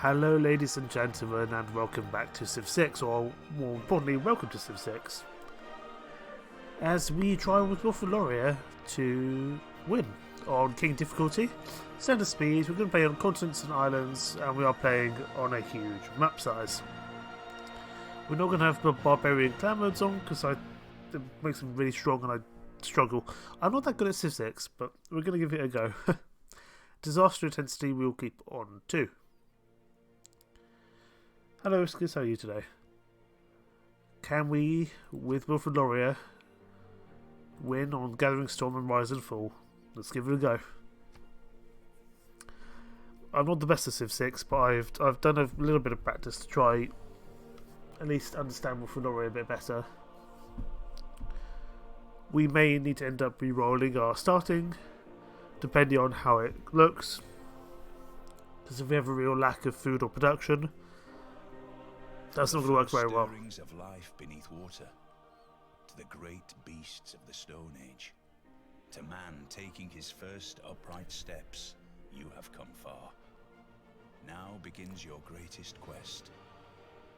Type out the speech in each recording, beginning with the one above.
Hello ladies and gentlemen, and welcome back to Civ 6, or more importantly, welcome to Civ 6. As we try with Wilfred Laurier to win on King difficulty, standard speed, we're going to play on continents and islands, and we are playing on a huge map size. We're not going to have the barbarian clan modes on, because it makes them really strong and I struggle. I'm not that good at Civ 6, but we're going to give it a go. Disaster intensity we'll keep on too. Hello Iskis, how are you today? Can we, with Wilfred Laurier, win on Gathering Storm and Rise and Fall? Let's give it a go. I'm not the best at Civ 6, but I've done a little bit of practice to try at least understand Wilfred Laurier a bit better. We may need to end up re-rolling our starting, depending on how it looks. Because if we have a real lack of food or production, that's not going to work very well. Of life beneath water, to the great beasts of the Stone Age, to man taking his first upright steps, you have come far. Now begins your greatest quest.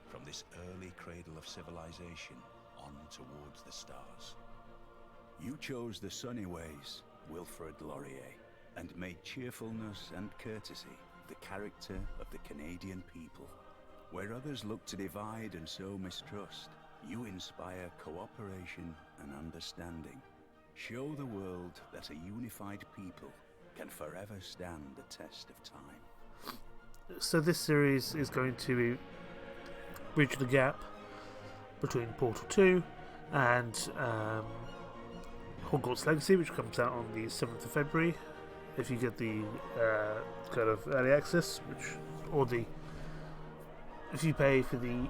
From this early cradle of civilization on towards the stars. You chose the sunny ways, Wilfred Laurier, and made cheerfulness and courtesy the character of the Canadian people. Where others look to divide and sow mistrust, you inspire cooperation and understanding. Show the world that a unified people can forever stand the test of time. So this series is going to bridge the gap between Portal 2 and Hogwarts Legacy, which comes out on the 7th of February. If you get the kind of early access, if you pay for the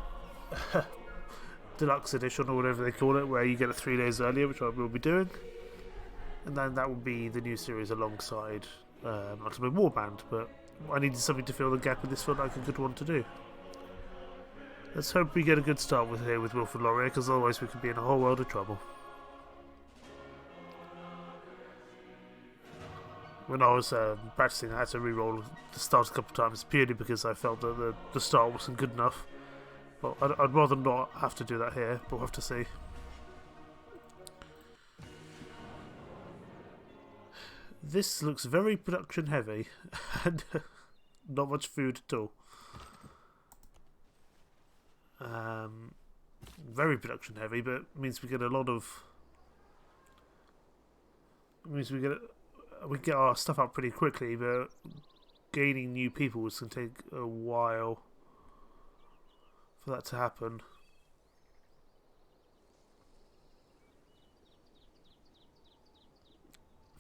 deluxe edition or whatever they call it, where you get it 3 days earlier, which I will be doing, and then that will be the new series alongside Ultimate Warband. But I needed something to fill the gap, and this felt like a good one to do. Let's hope we get a good start with Wilfred Laurier, because otherwise we could be in a whole world of trouble. When I was practicing, I had to re-roll the start a couple of times, purely because I felt that the start wasn't good enough. But I'd rather not have to do that here, but we'll have to see. This looks very production heavy, and not much food at all. Very production heavy, but it means we get a lot of... we get our stuff out pretty quickly, but gaining new people is going to take a while for that to happen.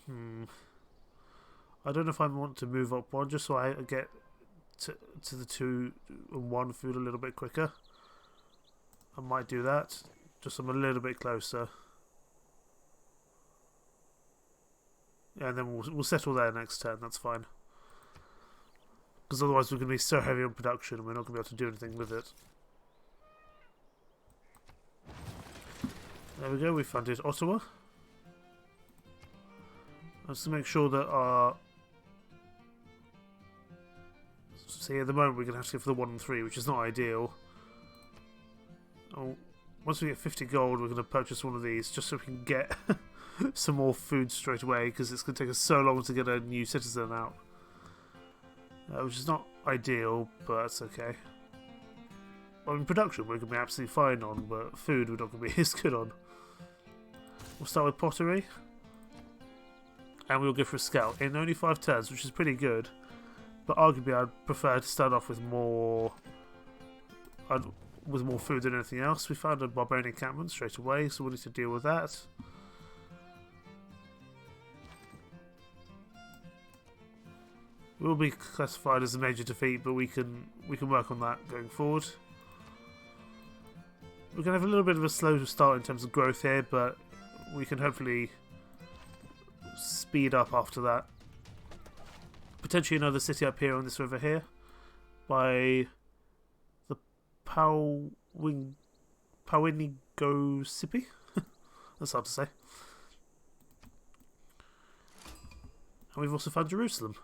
I don't know if I want to move up one just so I get to the 2 and 1 food a little bit quicker. I might do that, just so I'm a little bit closer. Yeah, and then we'll settle there next turn, that's fine. Because otherwise we're going to be so heavy on production and we're not going to be able to do anything with it. There we go, we funded Ottawa. Let's to make sure that our... See, at the moment we're going to have to go for the 1 and 3, which is not ideal. Oh, once we get 50 gold, we're going to purchase one of these, just so we can get... some more food straight away, because it's going to take us so long to get a new citizen out, which is not ideal, but that's okay. Well, in production we're going to be absolutely fine on, but food we're not going to be as good on. We'll start with pottery, and we'll go for a scout in only 5 turns, which is pretty good, but arguably I'd prefer to start off with more food than anything else. We found a barbarian encampment straight away, so we'll need to deal with that. Will be classified as a major defeat, but we can work on that going forward. We're going to have a little bit of a slow start in terms of growth here, but we can hopefully speed up after that. Potentially another city up here on this river here, by the Powinigosipi. That's hard to say. And we've also found Jerusalem.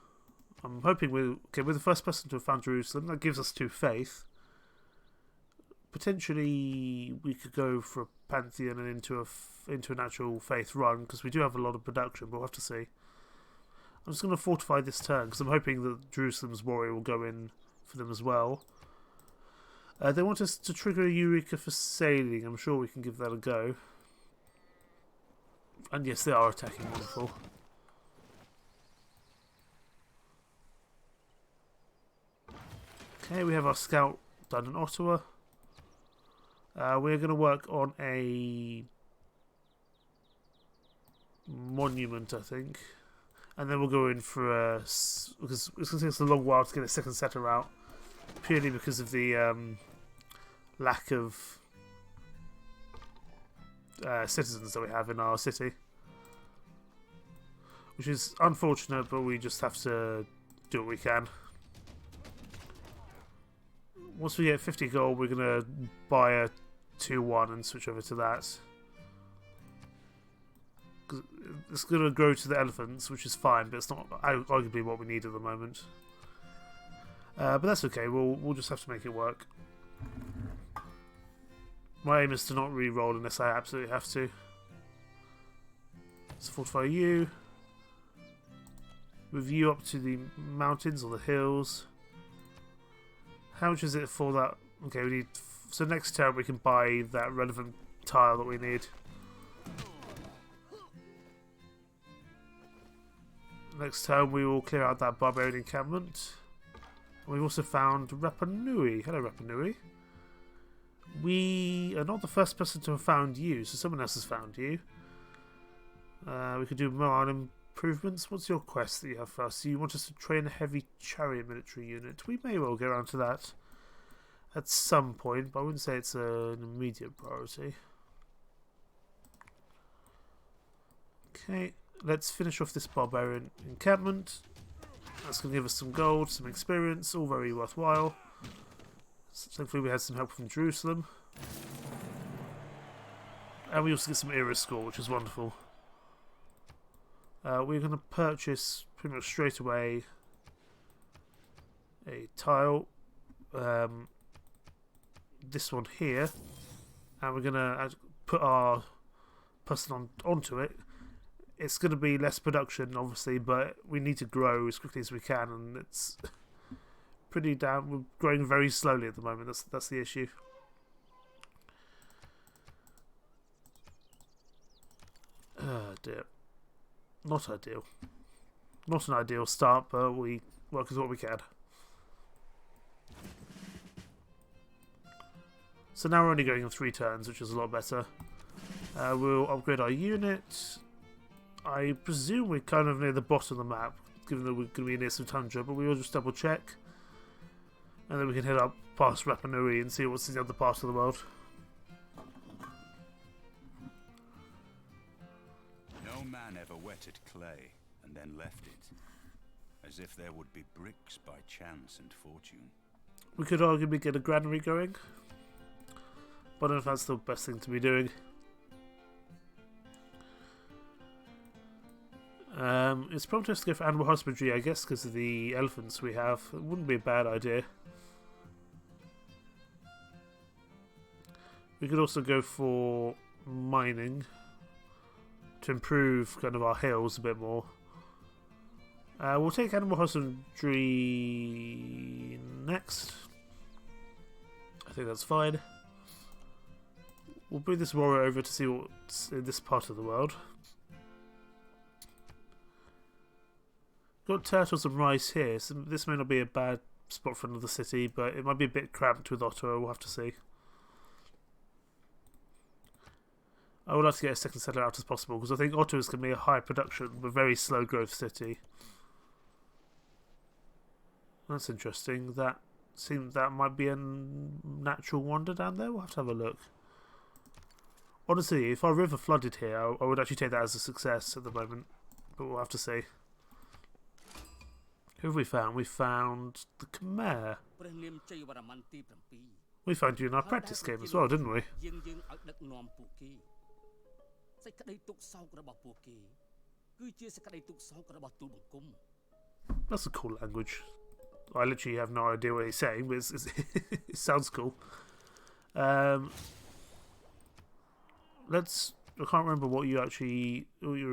I'm hoping we're the first person to have found Jerusalem. That gives us 2 faith. Potentially, we could go for a pantheon and into an actual faith run, because we do have a lot of production, but we'll have to see. I'm just going to fortify this turn, because I'm hoping that Jerusalem's warrior will go in for them as well. They want us to trigger a Eureka for sailing. I'm sure we can give that a go. And yes, they are attacking. Wonderful. Okay, we have our scout done in Ottawa. We're going to work on a monument, I think. And then we'll go in for a... because it's going to take us a long while to get a second setter out. Purely because of the lack of citizens that we have in our city. Which is unfortunate, but we just have to do what we can. Once we get 50 gold, we're going to buy a 2-1 and switch over to that. It's going to grow to the elephants, which is fine, but it's not arguably what we need at the moment. But that's okay, we'll just have to make it work. My aim is to not re-roll unless I absolutely have to. Let's fortify you. Move you up to the mountains or the hills. How much is it for that? Okay, we need... So next turn we can buy that relevant tile that we need. Next turn we will clear out that barbarian encampment. We've also found Rapa Nui. Hello, Rapa Nui. We are not the first person to have found you, so someone else has found you. We could do more improvements. What's your quest that you have for us? So you want us to train a heavy chariot military unit. We may well get around to that at some point, but I wouldn't say it's an immediate priority. Okay, let's finish off this barbarian encampment. That's going to give us some gold, some experience, all very worthwhile. So thankfully we had some help from Jerusalem. And we also get some era score, which is wonderful. We're going to purchase pretty much straight away a tile. This one here. And we're going to put our person onto it. It's going to be less production, obviously, but we need to grow as quickly as we can, and it's pretty down. We're growing very slowly at the moment. That's the issue. Dear. Not ideal. Not an ideal start, but we work with what we can. So now we're only going in 3 turns, which is a lot better. We'll upgrade our unit. I presume we're kind of near the bottom of the map, given that we're going to be near some tundra, but we will just double check. And then we can head up past Rapa Nui and see what's in the other part of the world. No man ever wetted clay and then left it, as if there would be bricks by chance and fortune. We could arguably get a granary going, but I don't know if that's the best thing to be doing. It's probably just to go for animal husbandry, I guess, because of the elephants we have. It wouldn't be a bad idea. We could also go for mining to improve kind of our hills a bit more. We'll take animal husbandry next. I think that's fine. We'll bring this warrior over to see what's in this part of the world. Got turtles and rice here, so this may not be a bad spot for another city, but it might be a bit cramped with Ottawa, we'll have to see. I would like to get a second settler out as possible, because I think Ottawa's going to be a high production, but very slow growth city. That's interesting. That seems that might be a natural wonder down there. We'll have to have a look. Honestly, if our river flooded here, I would actually take that as a success at the moment, but we'll have to see. Who have we found? We found the Khmer. We found you in our practice game as well, didn't we? That's a cool language. I literally have no idea what he's saying, but it sounds cool. Let's. I can't remember what your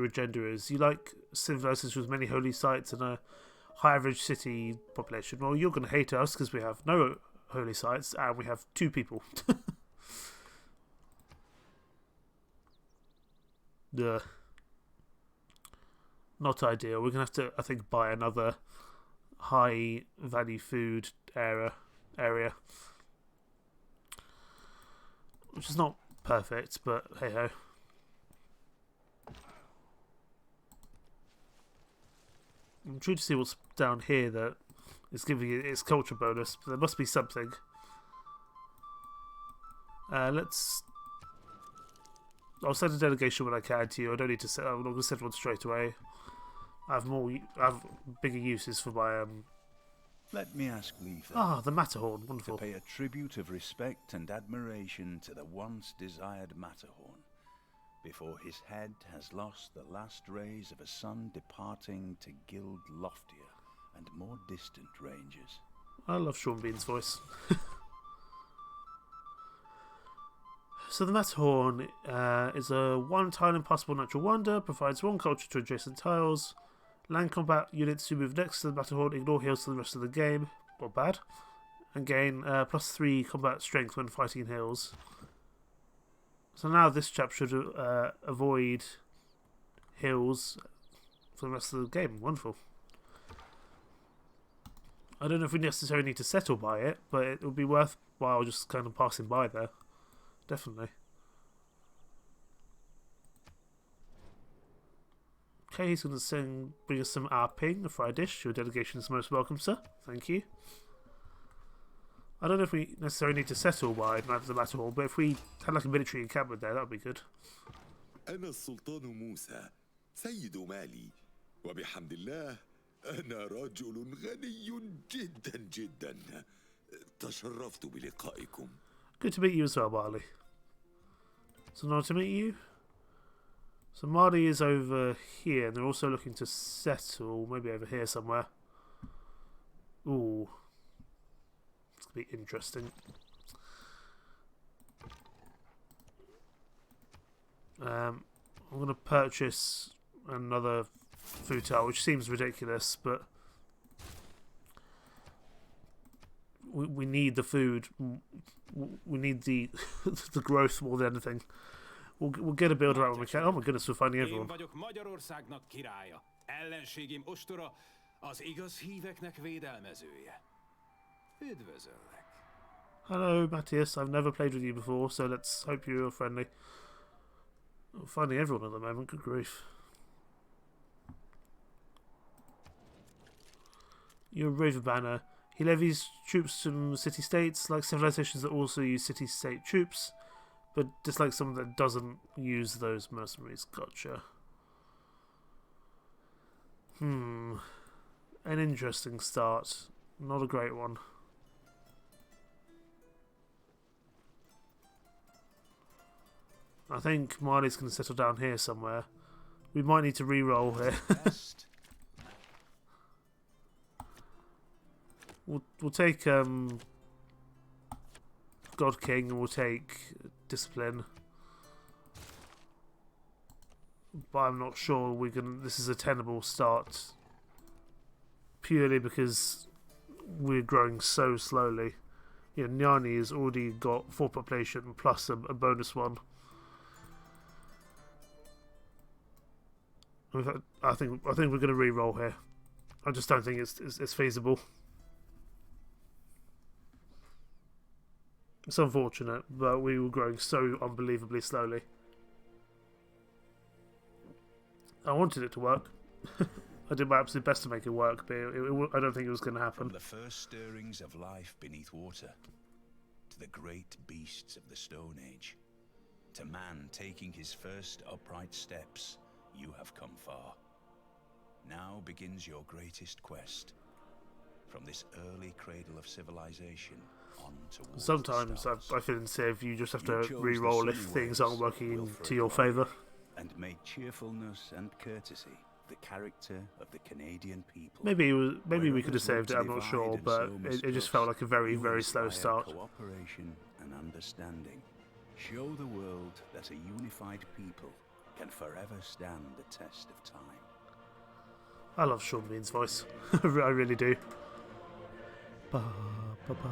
agenda is. You like civilizations with many holy sites and a high average city population. Well, you're going to hate us because we have no holy sites and we have 2 people. Duh. Not ideal. We're going to have to, I think, buy another high value food area, which is not perfect, but hey ho. I'm intrigued to see what's down here that is giving it its culture bonus. But there must be something. I'll send a delegation when I can to you. I don't need to. I'm not going to send one straight away. I have bigger uses for my Let me ask Leitha. Ah, the Matterhorn, wonderful. To pay a tribute of respect and admiration to the once desired Matterhorn, before his head has lost the last rays of a sun departing to gild loftier and more distant ranges. I love Sean Bean's voice. So the Matterhorn is a one-tile impossible natural wonder, provides 1 culture to adjacent tiles. Land combat units who move next to the Matterhorn ignore heals for the rest of the game, not bad, and gain +3 combat strength when fighting in hills. So now this chap should avoid hills for the rest of the game. Wonderful. I don't know if we necessarily need to settle by it, but it would be worthwhile just kind of passing by there. Definitely. Okay, he's going to bring us some ping, a fried dish. Your delegation is most welcome, sir. Thank you. I don't know if we necessarily need to settle by the Matterhorn, but if we had like a military encampment there, that would be good. أنا السلطان موسى سيد مالي وبحمد الله أنا رجل غني جدا جدا تشرفت بلقائكم. Good to meet you as well, Marley. So nice to meet you. So Marley is over here, and they're also looking to settle, maybe over here somewhere. Ooh. It's going to be interesting. I'm going to purchase another food tile, which seems ridiculous, but we need the food. We need the the growth more than anything. We'll get a builder out when we can. Oh my goodness, we're finding everyone. Magyarországnak királya, ellenségim ostora, az igaz híveknek védelmezője. Üdvözöllek. Hello, Matthias. I've never played with you before, so let's hope you're friendly. We're finding everyone at the moment. Good grief. You're a Raven Banner. He levies troops from city-states, like civilizations that also use city-state troops, but dislikes someone that doesn't use those mercenaries. Gotcha. An interesting start. Not a great one. I think Marley's going to settle down here somewhere. We might need to re-roll here. We'll take God King and we'll take Discipline. But I'm not sure this is a tenable start. Purely because we're growing so slowly. You know, Nyani has already got 4 population plus a bonus one. I think we're going to re-roll here. I just don't think it's feasible. It's unfortunate, but we were growing so unbelievably slowly. I wanted it to work. I did my absolute best to make it work, but I don't think it was going to happen. From the first stirrings of life beneath water, to the great beasts of the Stone Age, to man taking his first upright steps, you have come far. Now begins your greatest quest. From this early cradle of civilization on towards sometimes I feel safe. You just have to re-roll if things aren't working to your favour. And made cheerfulness and courtesy the character of the Canadian people. Maybe maybe Where we could have others look saved it. to I'm not divide sure, and but so it just mistrust, felt like a very you very slow inspire start. Cooperation and understanding. Show the world that a unified people can forever stand the test of time. I love Sean Bean's voice. I really do. Ba, ba, ba.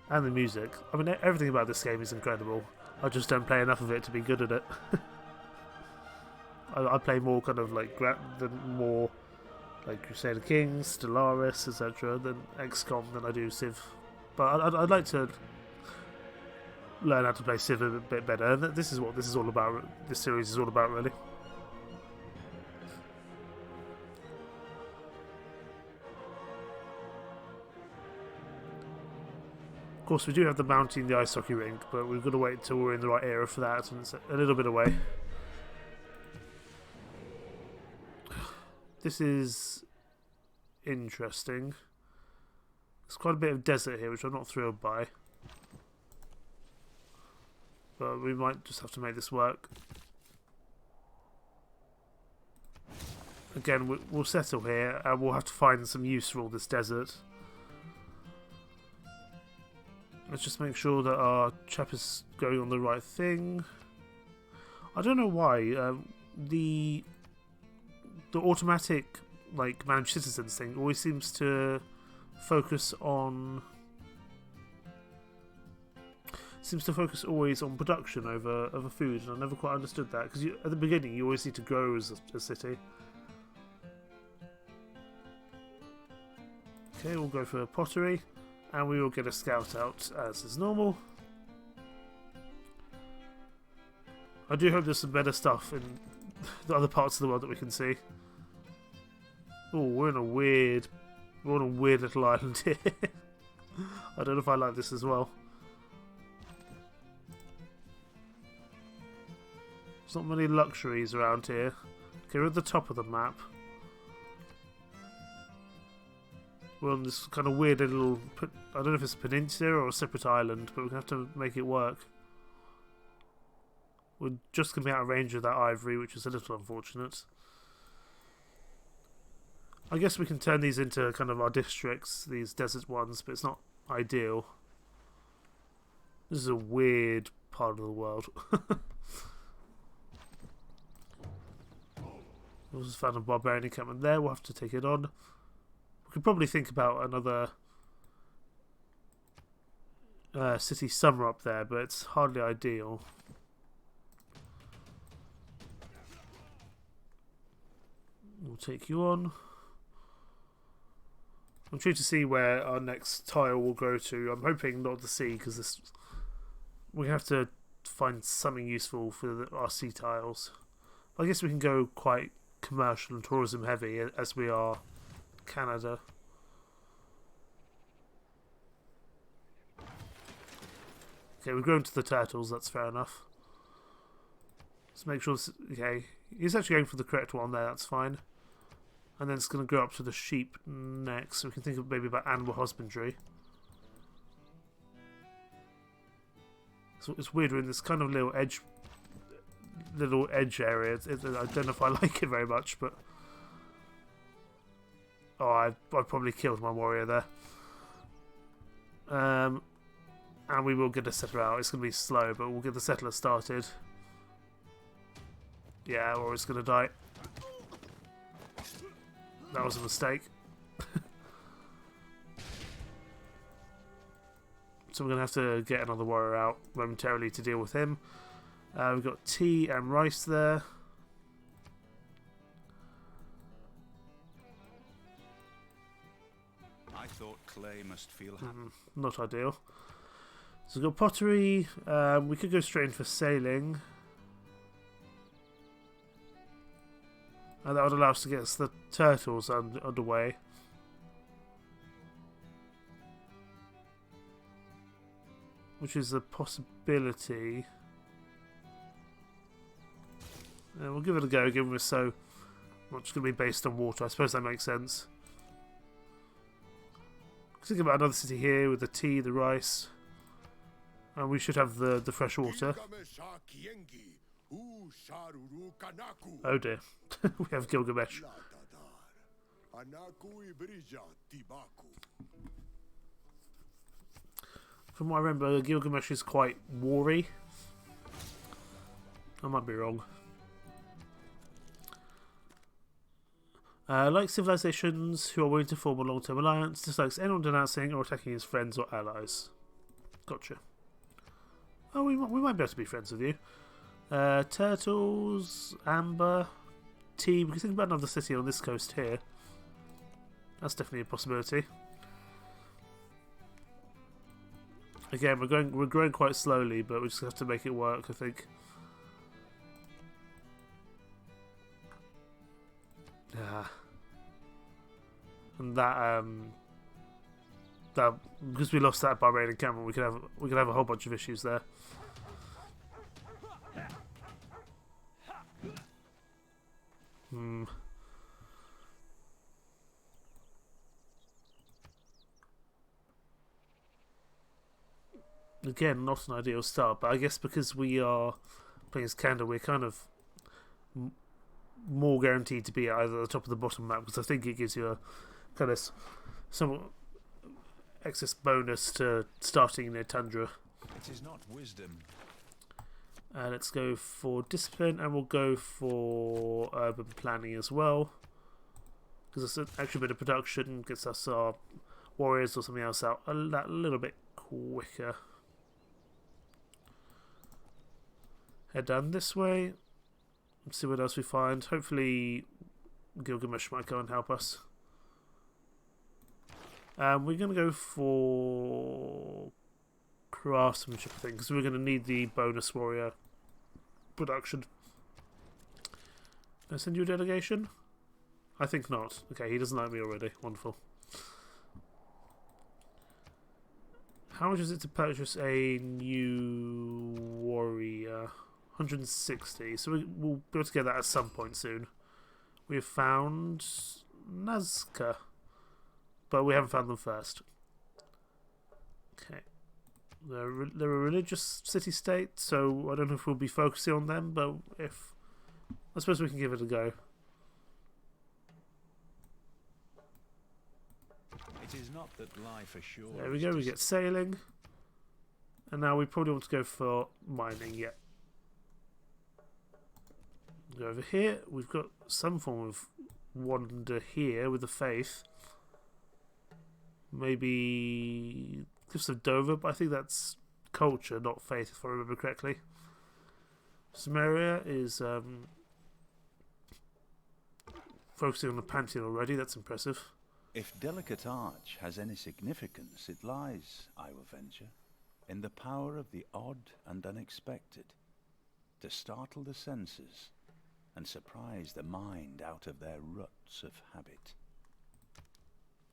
And the music. I mean, everything about this game is incredible. I just don't play enough of it to be good at it. I play more kind of like more like Crusader Kings, Stellaris, etc. than XCOM than I do Civ. But I'd like to learn how to play Civ a bit better. And this is what this is all about. This series is all about, really. Of course, we do have the mountain, the ice hockey rink, but we've got to wait until we're in the right era for that, and it's a little bit away. This is interesting. There's quite a bit of desert here, which I'm not thrilled by. But we might just have to make this work. Again, we'll settle here, and we'll have to find some use for all this desert. Let's just make sure that our chap is going on the right thing. I don't know why. The automatic like managed citizens thing always seems to focus on always on production over food, and I never quite understood that, because at the beginning you always need to grow as a city. Okay, we'll go for pottery, and we will get a scout out as is normal. I do hope there's some better stuff in the other parts of the world that we can see. Oh, we're on a weird little island here. I don't know if I like this as well. There's not many luxuries around here. Okay, we're at the top of the map. We're on this kind of weird little... I don't know if it's a peninsula or a separate island, but we're going to have to make it work. We're just going to be out of range of that ivory, which is a little unfortunate. I guess we can turn these into kind of our districts, these desert ones, but it's not ideal. This is a weird part of the world. We just found a barbarian encampment there, we'll have to take it on. We could probably think about another city somewhere up there, but it's hardly ideal. We'll take you on. I'm trying to see where our next tile will go to. I'm hoping not the sea, because we have to find something useful for our sea tiles. I guess we can go quite commercial and tourism heavy, as we are Canada. Okay, we've grown to the turtles, that's fair enough. Let's make sure this, okay, he's actually going for the correct one there, that's fine. And then it's going to go up to the sheep next, so we can think of maybe about animal husbandry. So it's weird, we're in this kind of little edge area. I don't know if I like it very much, but oh, I probably killed my warrior there. And we will get a settler out. It's going to be slow, but we'll get the settler started. Yeah, or it's going to die. That was a mistake. So we're going to have to get another warrior out momentarily to deal with him. We've got tea and rice there. I thought clay must feel Not ideal. So we've got pottery. We could go straight in for sailing. And that would allow us to get the turtles underway. Which is a possibility. We'll give it a go, given we're so much going to be based on water. I suppose that makes sense. Think about another city here with the tea, the rice. And we should have the fresh water. Oh dear. We have Gilgamesh. From what I remember, Gilgamesh is quite wary. I might be wrong. Like civilizations who are willing to form a long-term alliance, dislikes anyone denouncing or attacking his friends or allies. Gotcha. Oh, we might be able to be friends with you. Turtles, amber, tea. We can think about another city on this coast here. That's definitely a possibility. Again, we're growing quite slowly, but we just have to make it work, I think. Yeah. And that because we lost that barbarian encampment, we could have a whole bunch of issues there. Again, not an ideal start, but I guess because we are playing as Canada, we're kind of more guaranteed to be at either the top or the bottom map, because I think it gives you a kind of some excess bonus to starting near Tundra. It is not wisdom. Let's go for discipline, and we'll go for urban planning as well, because it's an extra bit of production, gets us our warriors or something else out a little bit quicker. Head down this way. Let's see what else we find. Hopefully Gilgamesh might go and help us. We're going to go for craftsmanship, I think, because we're going to need the bonus warrior production. Can I send you a delegation? I think not. Okay, he doesn't like me already. Wonderful. How much is it to purchase a new warrior? 160. So we'll be able to get that at some point soon. We have found Nazca, but we haven't found them first. Okay. They're a religious city-state, so I don't know if we'll be focusing on them, but I suppose we can give it a go. It is not that life ashore. There we go, we get sailing. And now we probably want to go for mining, yeah. Go over here, we've got some form of wonder here with the faith. Maybe Gifts of Dover, but I think that's culture, not faith, if I remember correctly. Samaria is focusing on the Pantheon already, that's impressive. If delicate arch has any significance, it lies, I will venture, in the power of the odd and unexpected, to startle the senses and surprise the mind out of their ruts of habit.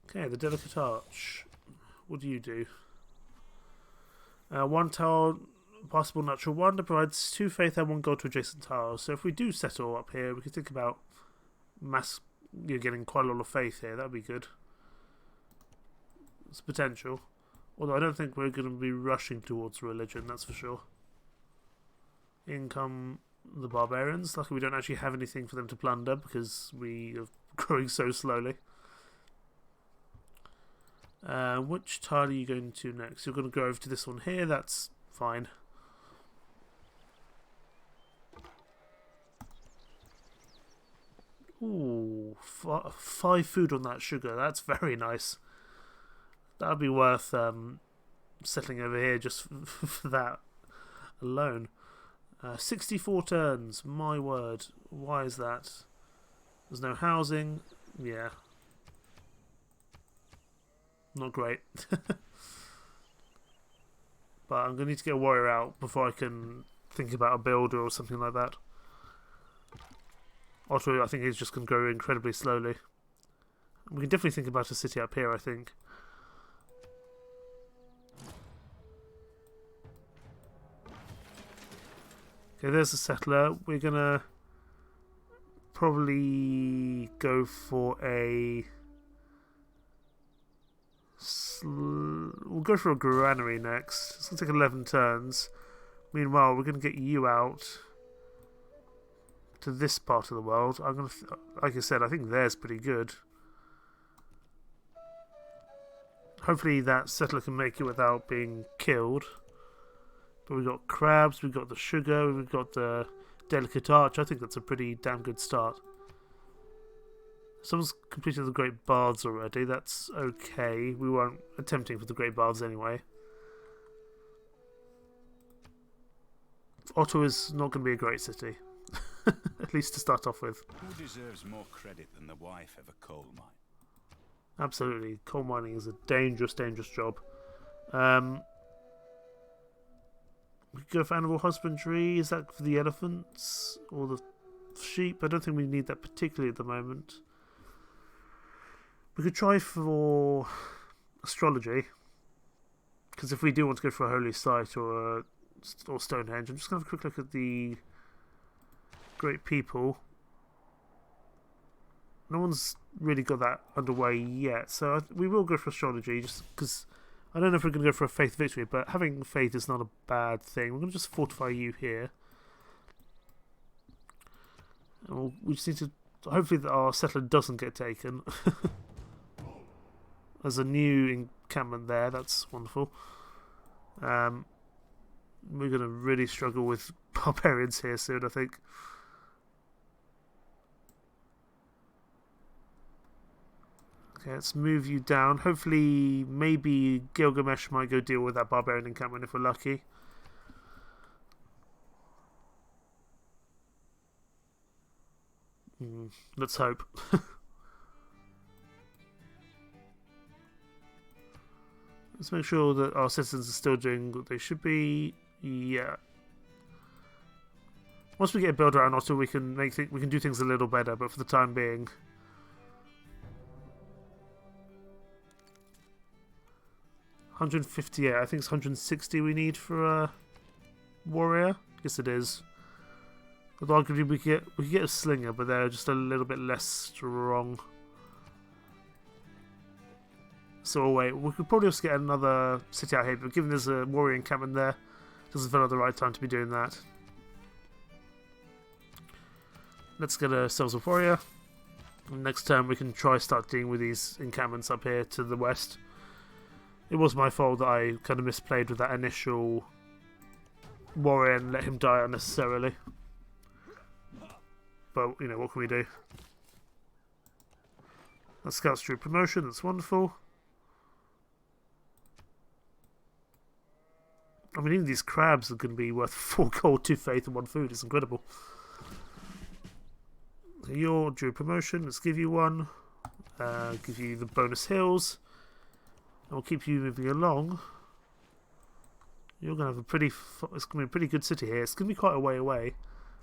Okay, the delicate arch. What do you do? One tower, possible natural wonder, provides 2 faith and 1 gold to adjacent tiles. So if we do settle up here, we can think about getting quite a lot of faith here. That'd be good. It's potential. Although I don't think we're going to be rushing towards religion, that's for sure. Income, the barbarians. Luckily we don't actually have anything for them to plunder because we are growing so slowly. Which tile are you going to next? You're going to go over to this one here, that's fine. Ooh, 5 food on that sugar, that's very nice. That would be worth settling over here just for that alone. 64 turns, my word. Why is that? There's no housing. Yeah. Not great. But I'm going to need to get a warrior out before I can think about a builder or something like that. Otto, I think he's just going to grow incredibly slowly. We can definitely think about a city up here, I think. Okay, there's a settler. We're going to probably go for a... We'll go for a granary next. It's going to take 11 turns. Meanwhile, we're going to get you out. to this part of the world. I'm gonna, like I said, I think there's pretty good. Hopefully that settler can make it without being killed. But we've got crabs, we've got the sugar, we've got the delicate arch. I think that's a pretty damn good start. Someone's completed the Great Baths already. That's okay. We weren't attempting for the Great Baths anyway. Ottawa's not going to be a great city. At least to start off with. Who deserves more credit than the wife of a coal mine? Absolutely. Coal mining is a dangerous, dangerous job. We could go for animal husbandry. Is that for the elephants or the sheep? I don't think we need that particularly at the moment. We could try for astrology, because if we do want to go for a holy site or Stonehenge, I'm just going to have a quick look at the great people. No one's really got that underway yet, so we will go for astrology, just because I don't know if we're going to go for a faith victory, but having faith is not a bad thing. We're going to just fortify you here. And we just need to, hopefully that our settler doesn't get taken. There's a new encampment there, that's wonderful. We're going to really struggle with barbarians here soon, I think. Okay, let's move you down. Hopefully, maybe Gilgamesh might go deal with that barbarian encampment if we're lucky. Let's hope. Let's make sure that our citizens are still doing what they should be. Yeah. Once we get a builder around Ottawa, we can do things a little better. But for the time being, 158. I think it's 160 we need for a warrior. Yes, it is. Although arguably we could get a slinger, but they're just a little bit less strong. So oh wait, we could probably also get another city out here, but given there's a warrior encampment there, doesn't feel like the right time to be doing that. Let's get ourselves a warrior. Next turn we can try start dealing with these encampments up here to the west. It was my fault that I kind of misplayed with that initial warrior and let him die unnecessarily. But, you know, what can we do? That scout's drew promotion, that's wonderful. I mean, even these crabs are going to be worth 4 gold, 2 faith, and 1 food. It's incredible. You're due promotion. Let's give you one. Give you the bonus hills. And we'll keep you moving along. You're going to have a pretty... It's going to be a pretty good city here. It's going to be quite a way away.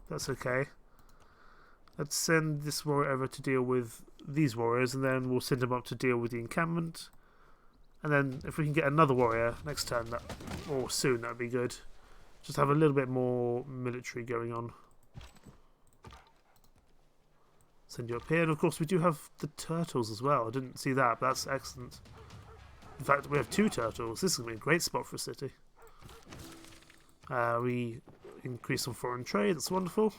That's okay. Let's send this warrior over to deal with these warriors, and then we'll send him up to deal with the encampment. And then if we can get another warrior next turn, or soon, that'd be good. Just have a little bit more military going on. Send you up here. And of course we do have the turtles as well. I didn't see that, but that's excellent. In fact, we have 2 turtles. This is going to be a great spot for a city. We increase on foreign trade. That's wonderful.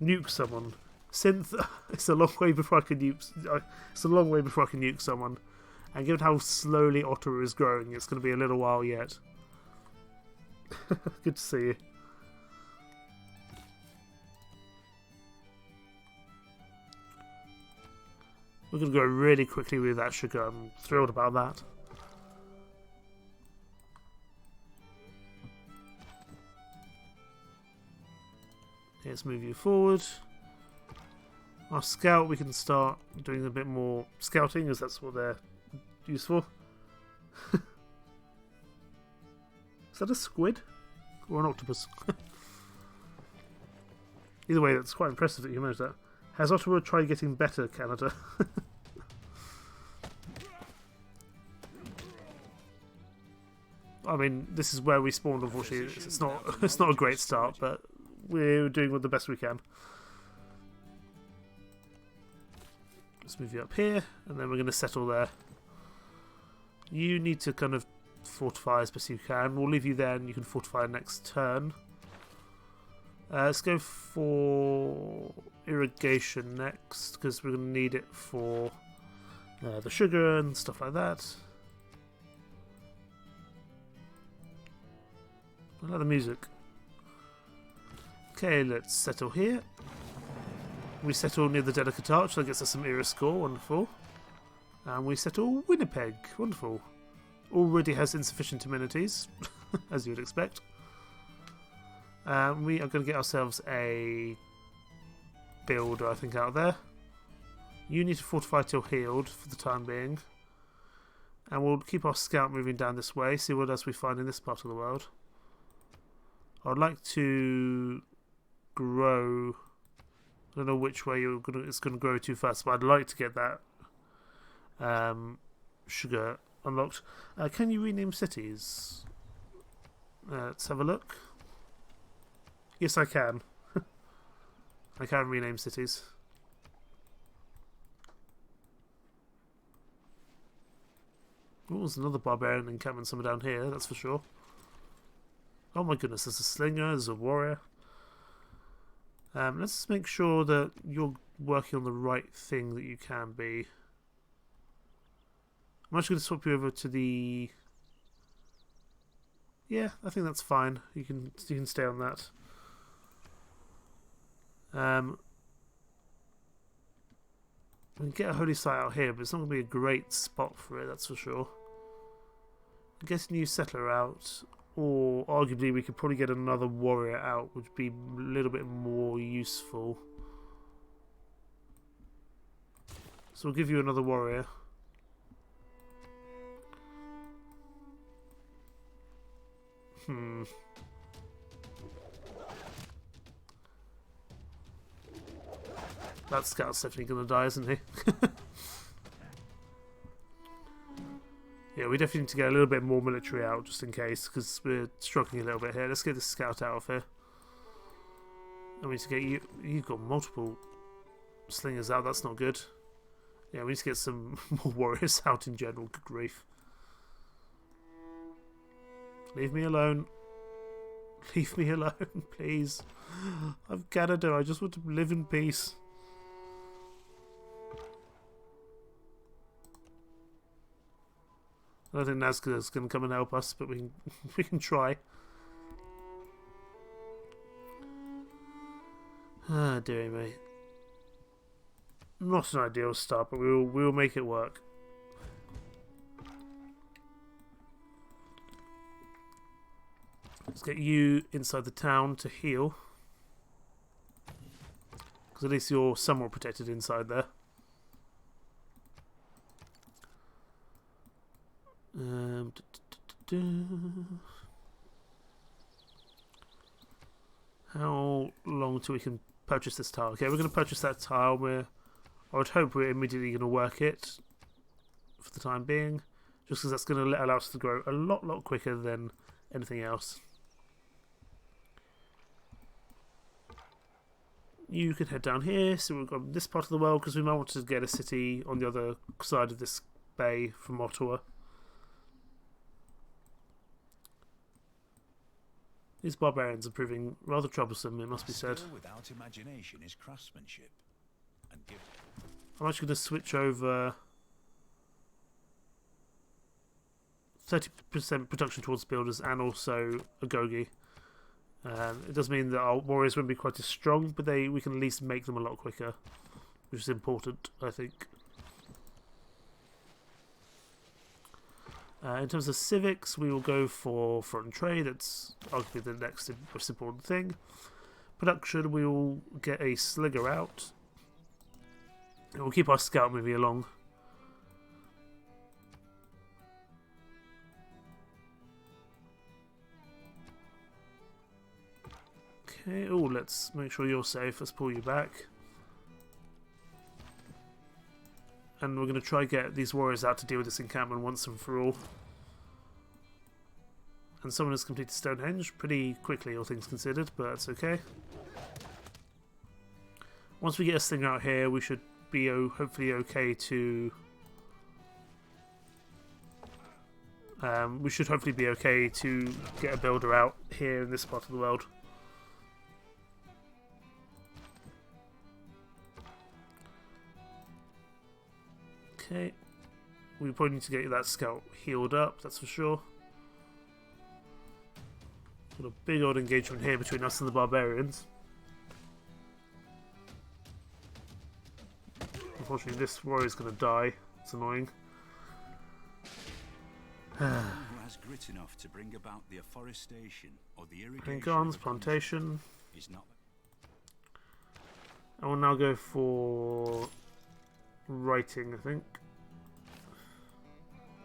Nuke someone. Synth. It's a long way before I can nuke. It's a long way before I can nuke someone. And given how slowly Ottawa is growing, it's going to be a little while yet. Good to see you. We're going to go really quickly with that sugar. I'm thrilled about that. Let's move you forward. Our scout, we can start doing a bit more scouting, as that's what they're used for. Is that a squid? Or an octopus? Either way, that's quite impressive that you managed that. Has Ottawa tried getting better, Canada? I mean, this is where we spawned, unfortunately. It's not a great start, but we're doing the best we can. Let's move you up here, and then we're going to settle there. You need to kind of fortify as best you can. We'll leave you there, and you can fortify next turn. Let's go for irrigation next, because we're going to need it for the sugar and stuff like that. I like the music. Okay, let's settle here. We settle near the Delicate Arch, that gets us some era score, wonderful. And we settle Winnipeg, wonderful. Already has insufficient amenities, as you would expect. We are going to get ourselves a builder, I think, out there. You need to fortify till healed for the time being. And we'll keep our scout moving down this way, see what else we find in this part of the world. I'd like to grow. I don't know which way it's going to grow too fast, but I'd like to get that sugar unlocked. Can you rename cities? Let's have a look. Yes, I can. I can rename cities. Oh, there's another barbarian encampment somewhere down here, that's for sure. Oh my goodness, there's a slinger, there's a warrior. Let's make sure that you're working on the right thing that you can be. I'm actually going to swap you over to the... Yeah, I think that's fine. You can stay on that. We can get a holy site out here, but it's not going to be a great spot for it, that's for sure. Get a new settler out, or arguably we could probably get another warrior out, which would be a little bit more useful. So we'll give you another warrior. That scout's definitely going to die, isn't he? Yeah, we definitely need to get a little bit more military out, just in case, because we're struggling a little bit here. Let's get this scout out of here. And we need to get you... You've got multiple slingers out, that's not good. Yeah, we need to get some more warriors out in general, good grief. Leave me alone. Leave me alone, please. I'm Canada, I just want to live in peace. I don't think Nazca's going to come and help us, but we can try. Ah, dearie me. Not an ideal start, but we will make it work. Let's get you inside the town to heal, because at least you're somewhat protected inside there. How long till we can purchase this tile? Okay, we're going to purchase that tile. I would hope we're immediately going to work it for the time being, just because that's going to allow us to grow a lot quicker than anything else. You could head down here, so we've got this part of the world, because we might want to get a city on the other side of this bay from Ottawa. These barbarians are proving rather troublesome, it must be said. Without imagination is craftsmanship. And I'm actually going to switch over 30% production towards builders and also agoge. It does mean that our warriors won't be quite as strong, but we can at least make them a lot quicker, which is important, I think. In terms of civics, we will go for front and trade. That's arguably the next most important thing. Production, we will get a slinger out. And we'll keep our scout moving along. Okay, oh, let's make sure you're safe. Let's pull you back. And we're going to try get these warriors out to deal with this encampment once and for all. And someone has completed Stonehenge pretty quickly, all things considered, but that's okay. Once we get a slinger out here, we should be hopefully okay to... we should hopefully be okay to get a builder out here in this part of the world. Okay. We probably need to get that scout healed up, that's for sure. Got a big old engagement here between us and the barbarians. Unfortunately, this warrior's going to die. It's annoying. Who has grit enough to bring about the afforestation or the irrigation Guns, plantation. is not. I will now go for writing, I think.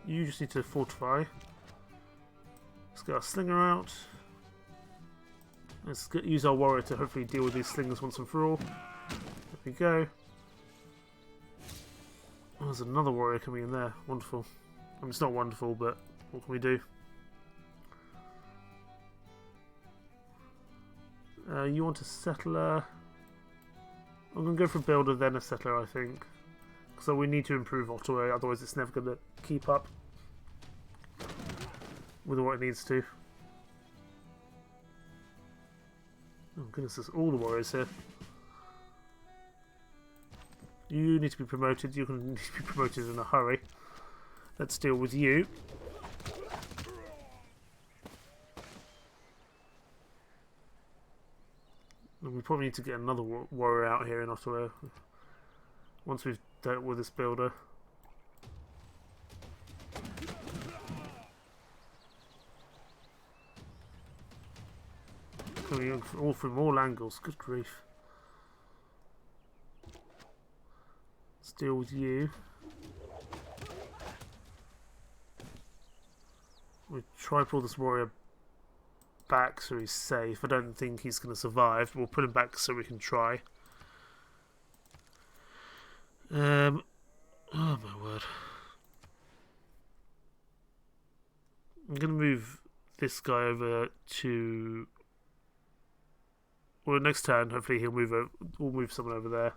You just need to fortify. Let's get our slinger out. Let's use our warrior to hopefully deal with these slingers once and for all. There we go. Oh, there's another warrior coming in there. Wonderful. I mean, it's not wonderful, but what can we do? You want a settler? I'm going to go for a builder, then a settler, I think. So we need to improve Ottawa, otherwise it's never going to keep up with what it needs to. Oh goodness, there's all the warriors here. You need to be promoted. You're going to need to be promoted in a hurry. Let's deal with you. And we probably need to get another warrior out here in Ottawa once we've dealt with this builder. Coming all from all angles. Good grief. Let's deal with you. We try to pull this warrior back so he's safe. I don't think he's going to survive. We'll put him back so we can try. Oh my word. I'm going to move this guy over to... Well, next turn, hopefully he'll move over. We'll move someone over there.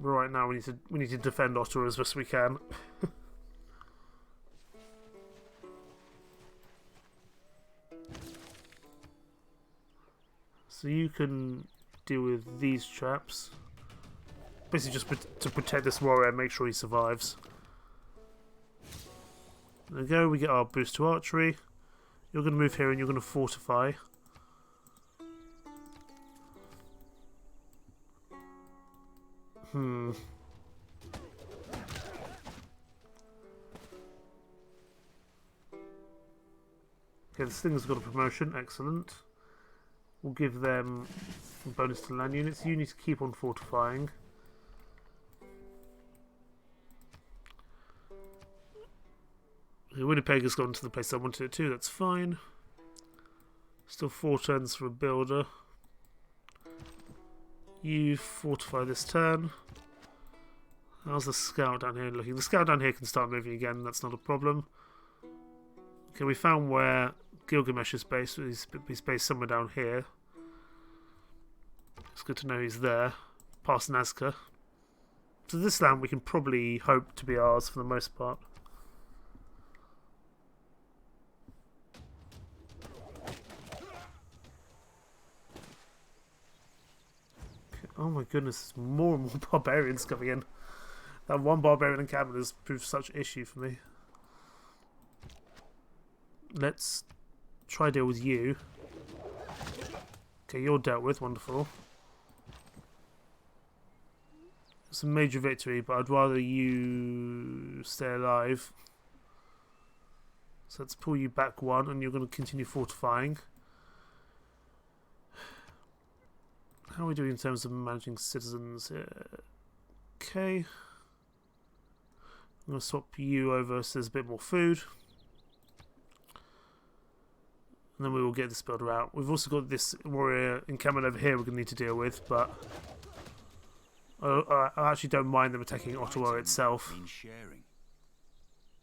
But right now we need to defend Ottawa as best as we can. So you can deal with these chaps. Basically just to protect this warrior and make sure he survives. There we go, we get our boost to archery. You're going to move here and you're going to fortify. Okay, this thing's got a promotion, excellent. We'll give them a bonus to land units. You need to keep on fortifying. Winnipeg has gone to the place I wanted it to, that's fine. Still 4 turns for a builder. You fortify this turn. How's the scout down here looking? The scout down here can start moving again, that's not a problem. Okay, we found where Gilgamesh is based. He's based somewhere down here. It's good to know he's there. Past Nazca. So this land we can probably hope to be ours for the most part. Okay. Oh my goodness, there's more and more barbarians coming in. That one barbarian encampment has proved such an issue for me. Let's try deal with you. Okay, you're dealt with, wonderful. It's a major victory, but I'd rather you stay alive. So let's pull you back 1, and you're going to continue fortifying. How are we doing in terms of managing citizens here? Okay. I'm going to swap you over so there's a bit more food. And then we will get this builder out. We've also got this warrior encampment over here we're going to need to deal with, but I actually don't mind them attacking Ottawa itself.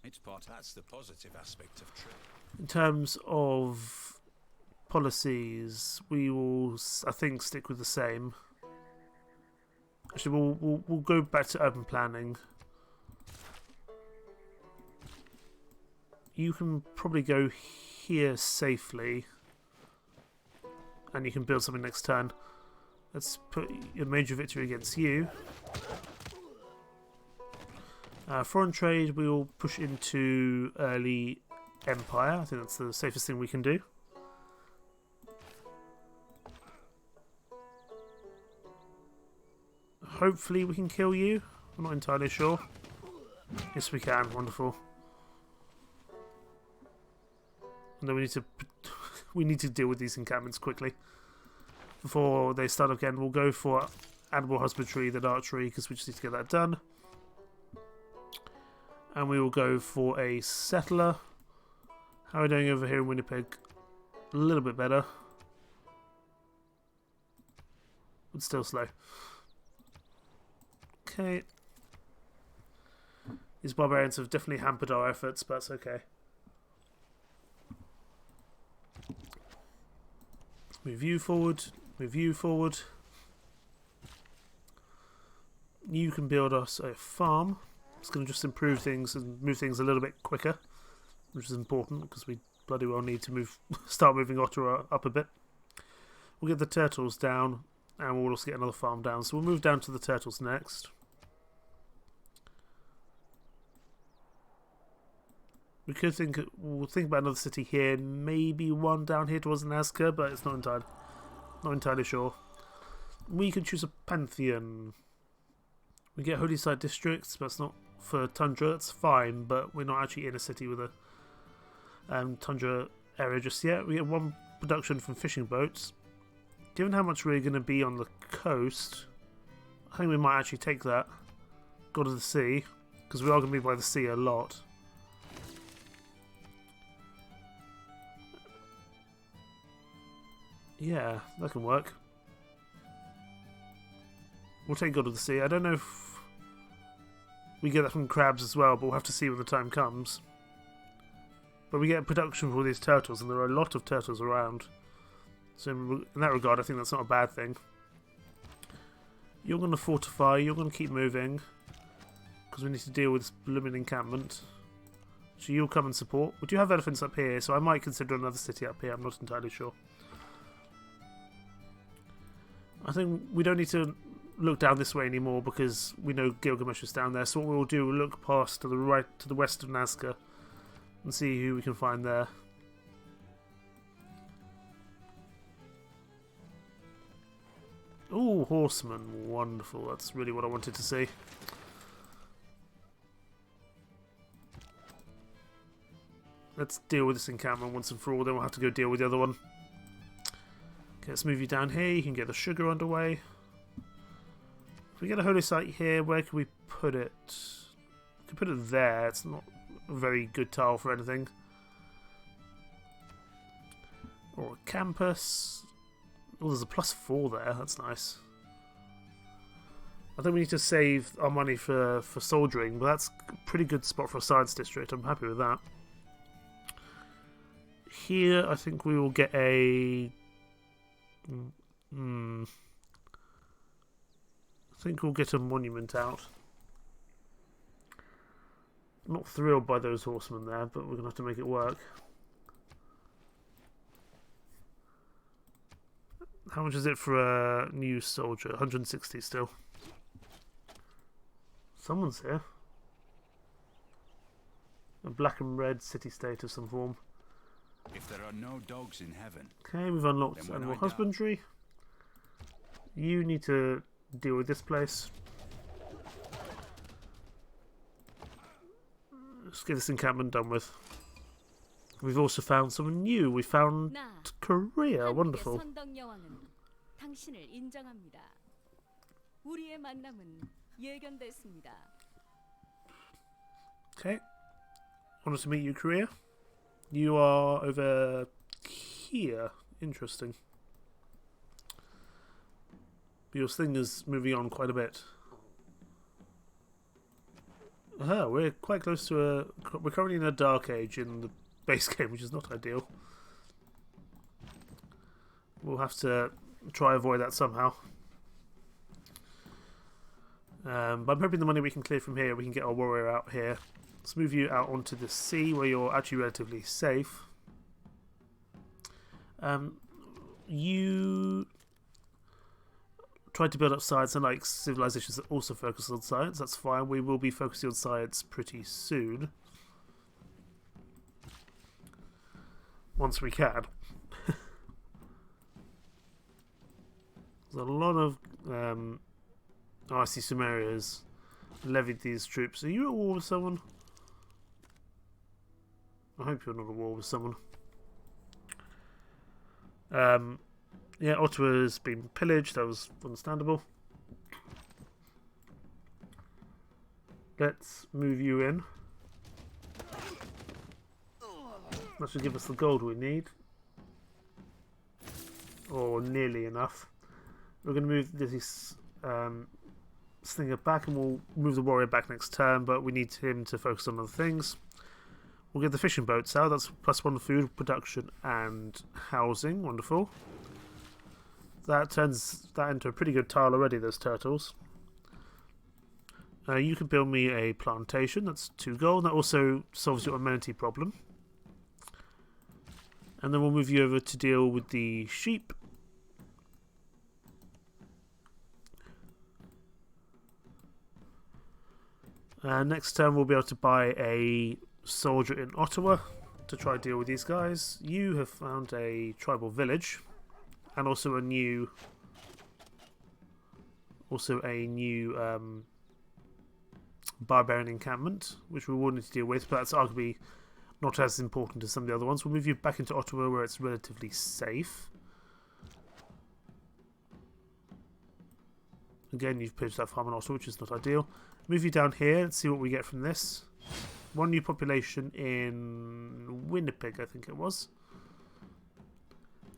That's the positive aspect of trade. In terms of policies, we will, I think, stick with the same. Actually, we'll go back to urban planning. You can probably go here safely, and you can build something next turn. Let's put a major victory against you. Foreign trade, we will push into early empire. I think that's the safest thing we can do. Hopefully we can kill you. I'm not entirely sure. Yes, we can. Wonderful. And then we need to deal with these encampments quickly before they start again. We'll go for animal husbandry, then archery, because we just need to get that done. And we will go for a settler. How are we doing over here in Winnipeg? A little bit better, but still slow. Okay. These barbarians have definitely hampered our efforts, but that's okay. Move you forward. Move you forward. You can build us a farm. It's going to just improve things and move things a little bit quicker, which is important because we bloody well need to start moving Ottawa up a bit. We'll get the turtles down, and we'll also get another farm down. So we'll move down to the turtles next. We'll think about another city here, maybe one down here towards Nazca, but it's not entirely sure. We can choose a pantheon. We get holy site districts, but it's not for tundra. It's fine, but we're not actually in a city with a tundra area just yet. We get one production from fishing boats. Given how much we're going to be on the coast, I think we might actually take that. Go to the sea, because we are going to be by the sea a lot. Yeah, that can work. We'll take God of the Sea. I don't know if we get that from crabs as well, but we'll have to see when the time comes. But we get production for all these turtles, and there are a lot of turtles around. So in that regard, I think that's not a bad thing. You're going to fortify. You're going to keep moving, because we need to deal with this blooming encampment. So you'll come and support. We do have elephants up here, so I might consider another city up here. I'm not entirely sure. I think we don't need to look down this way anymore because we know Gilgamesh is down there. So what we'll do, we'll look past to the right, to the west of Nazca, and see who we can find there. Ooh, horsemen, wonderful. That's really what I wanted to see. Let's deal with this encampment once and for all. Then we'll have to go deal with the other one. Okay, let's move you down here. You can get the sugar underway. If we get a holy site here, where can we put it? We can put it there. It's not a very good tile for anything. Or a campus. Oh, there's a +4 there. That's nice. I think we need to save our money for soldiering, but that's a pretty good spot for a science district. I'm happy with that. Here, I think we will get a... I think we'll get a monument out. Not thrilled by those horsemen there, but we're going to have to make it work. How much is it for a new soldier? 160 still. Someone's here. A black and red city-state of some form. If there are no dogs in heaven. Okay, we've unlocked animal husbandry. You need to deal with this place. Let's get this encampment done with. We've also found someone new. We found Korea. Wonderful. Okay. Wanted to meet you, Korea. You are over here. Interesting. But your thing is moving on quite a bit. We're quite close to a... We're currently in a dark age in the base game, which is not ideal. We'll have to try avoid that somehow. But I'm hoping the money we can clear from here, we can get our warrior out here. Let's move you out onto the sea where you're actually relatively safe. You tried to build up science, and like civilizations that also focus on science. That's fine. We will be focusing on science pretty soon. Once we can. There's a lot of... I see Sumerians levied these troops. Are you at war with someone? I hope you're not at war with someone. Yeah, Ottawa's been pillaged. That was understandable. Let's move you in. That should give us the gold we need. Or nearly enough. We're going to move this Slinger back, and we'll move the warrior back next turn, but we need him to focus on other things. We'll get the fishing boats out. That's +1 food production and housing. Wonderful. That turns that into a pretty good tile already, those turtles. You can build me a plantation. That's 2 gold. That also solves your amenity problem. And then we'll move you over to deal with the sheep. Next turn we'll be able to buy a soldier in Ottawa to try and deal with these guys. You have found a tribal village and also a new barbarian encampment, which we will need to deal with, but that's arguably not as important as some of the other ones. We'll move you back into Ottawa where it's relatively safe. Again, you've pillaged that farm in Ottawa, which is not ideal. Move you down here and see what we get from this. 1 new population in Winnipeg, I think it was.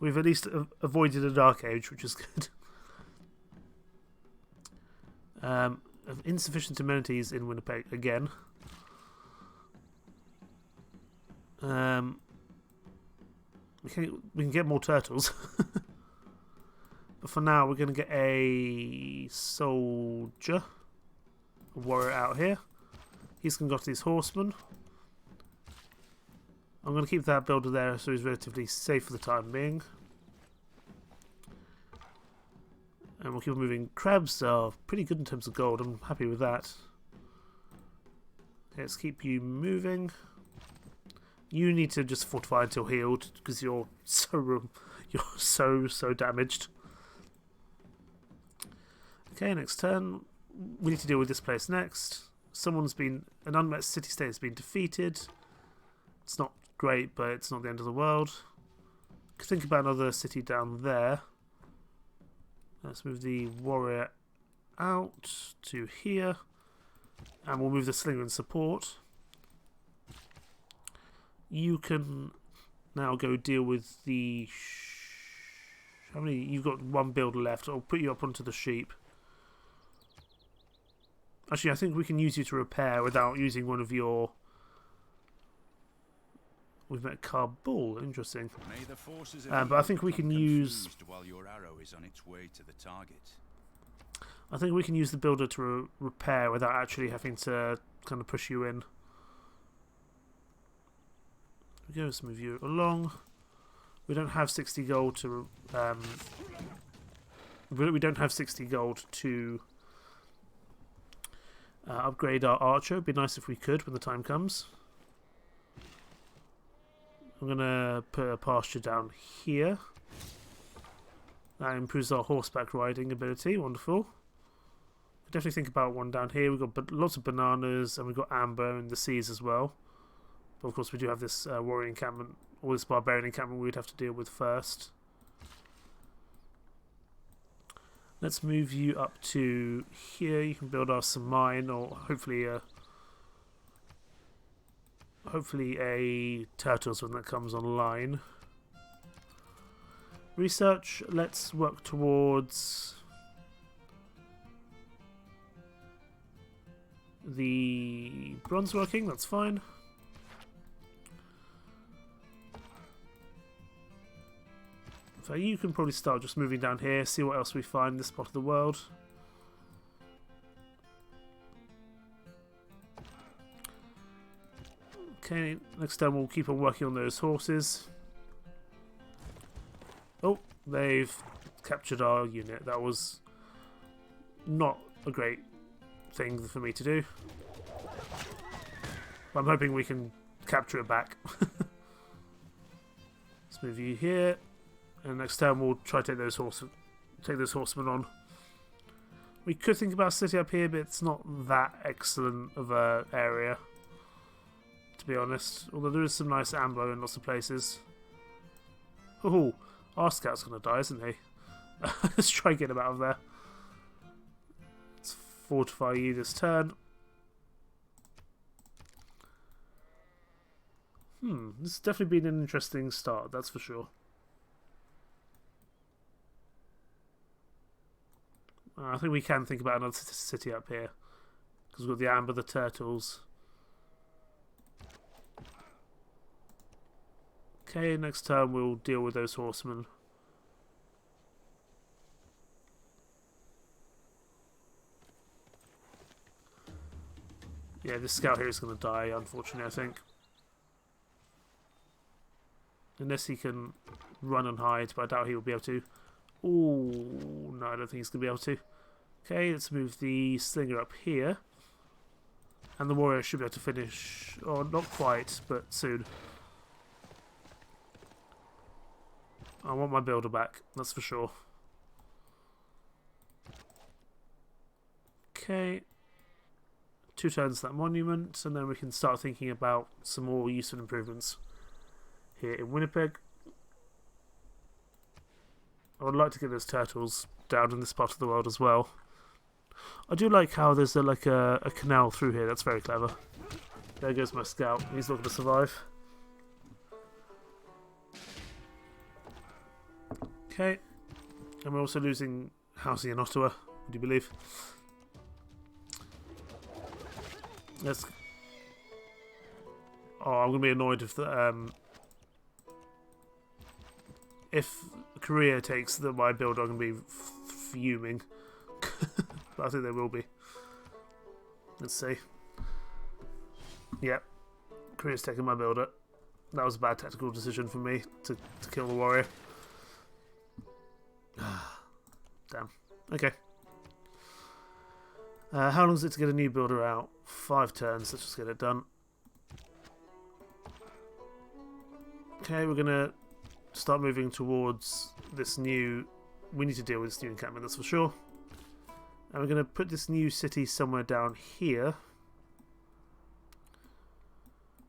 We've at least avoided a dark age, which is good. Insufficient amenities in Winnipeg again. We can get more turtles. But for now, we're going to get a soldier. A warrior out here. He's going to go to these horsemen. I'm going to keep that builder there so he's relatively safe for the time being. And we'll keep moving. Crabs are pretty good in terms of gold. I'm happy with that. Let's keep you moving. You need to just fortify until healed because you're so damaged. Okay, next turn. We need to deal with this place next. An unmet city-state has been defeated. It's not great, but it's not the end of the world. Think about another city down there. Let's move the warrior out to here. And we'll move the slinger in support. You can now go deal with the... How many? You've got 1 builder left. I'll put you up onto the sheep. Actually, I think we can use you to repair without using one of your... We've met Kabul. Interesting. But I think we can use... While your arrow is on its way to the target. I think we can use the builder to repair without actually having to kind of push you in. Let's move you along. We don't have 60 gold to... we don't have 60 gold to... upgrade our archer. It'd be nice if we could when the time comes. I'm going to put a pasture down here. That improves our horseback riding ability. Wonderful. Definitely think about one down here. We've got lots of bananas and we've got amber in the seas as well. But of course we do have this warrior encampment, or this barbarian encampment we'd have to deal with first. Let's move you up to here. You can build us some mine, or hopefully a turtles when that comes online. Research. Let's work towards the bronze working. That's fine. So you can probably start just moving down here, see what else we find in this part of the world. Okay, next time we'll keep on working on those horses. Oh, they've captured our unit. That was not a great thing for me to do. But I'm hoping we can capture it back. Let's move you here, and next time we'll try to take those horsemen on. We could think about a city up here, but it's not that excellent of a area, to be honest. Although there is some nice ammo in lots of places. Oh, our scout's gonna die, isn't he? Let's try and get him out of there. Let's fortify you this turn. This has definitely been an interesting start, that's for sure. I think we can think about another city up here, because we've got the amber, the turtles. Okay, next turn we'll deal with those horsemen. Yeah, this scout here is going to die, unfortunately, I think. Unless he can run and hide, but I doubt he will be able to. Ooh, no, I don't think he's going to be able to. Okay, let's move the slinger up here. And the warrior should be able to finish, or not quite, but soon. I want my builder back, that's for sure. Okay. 2 turns to that monument, and then we can start thinking about some more useful improvements here in Winnipeg. I would like to get those turtles down in this part of the world as well. I do like how there's a canal through here. That's very clever. There goes my scout. He's not going to survive. Okay. And we're also losing housing in Ottawa, would you believe? Let's... Oh, I'm going to be annoyed if Korea takes my build, I'm going to be fuming. But I think they will be. Let's see. Yep. Korea's taking my builder. That was a bad tactical decision for me to kill the warrior. Damn. Okay. How long is it to get a new builder out? 5 turns. Let's just get it done. Okay, we're going to start moving towards this new... We need to deal with this new encampment, that's for sure. And we're going to put this new city somewhere down here. I'm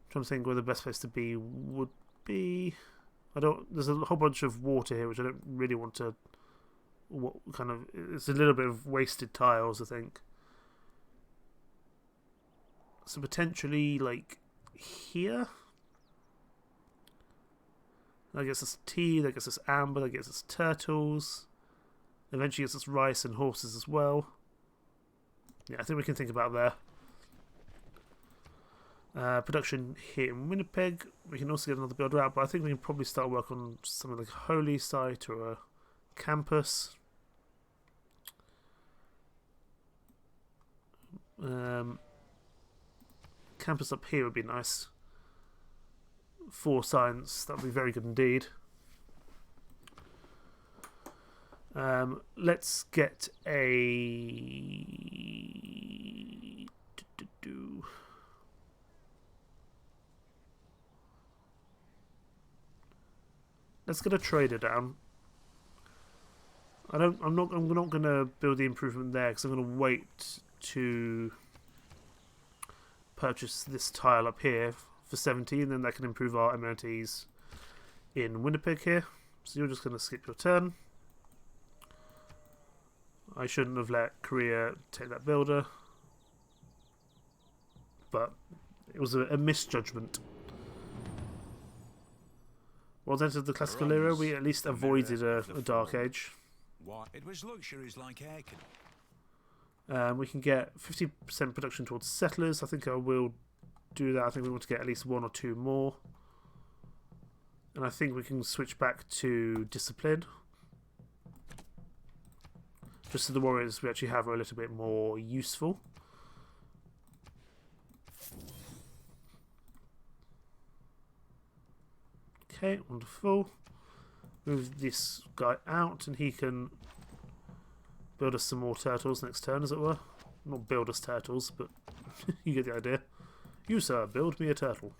trying to think where the best place to be would be. There's a whole bunch of water here, which I don't really want to... It's a little bit of wasted tiles, I think. So potentially, like, here? That gets us tea, that gets us amber, that gets us turtles. Eventually gets us rice and horses as well. Yeah, I think we can think about there. Production here in Winnipeg. We can also get another builder out, but I think we can probably start work on some of the holy site or a campus. Campus up here would be nice. 4 science, that would be very good indeed. Let's get a... Let's get a trader down. I'm not going to build the improvement there because I'm going to wait to purchase this tile up here for 17, then that can improve our amenities in Winnipeg here. So you're just going to skip your turn. I shouldn't have let Korea take that builder, but it was a misjudgment. Once entered the classical era, we at least avoided a dark age. It was luxuries like air. We can get 50% production towards settlers. I think I will do that. I think we want to get at least 1 or 2 more. And I think we can switch back to discipline. Just so the warriors we actually have are a little bit more useful. Okay, wonderful. Move this guy out and he can build us some more turtles next turn, as it were. Not build us turtles, but you get the idea. You, sir, build me a turtle.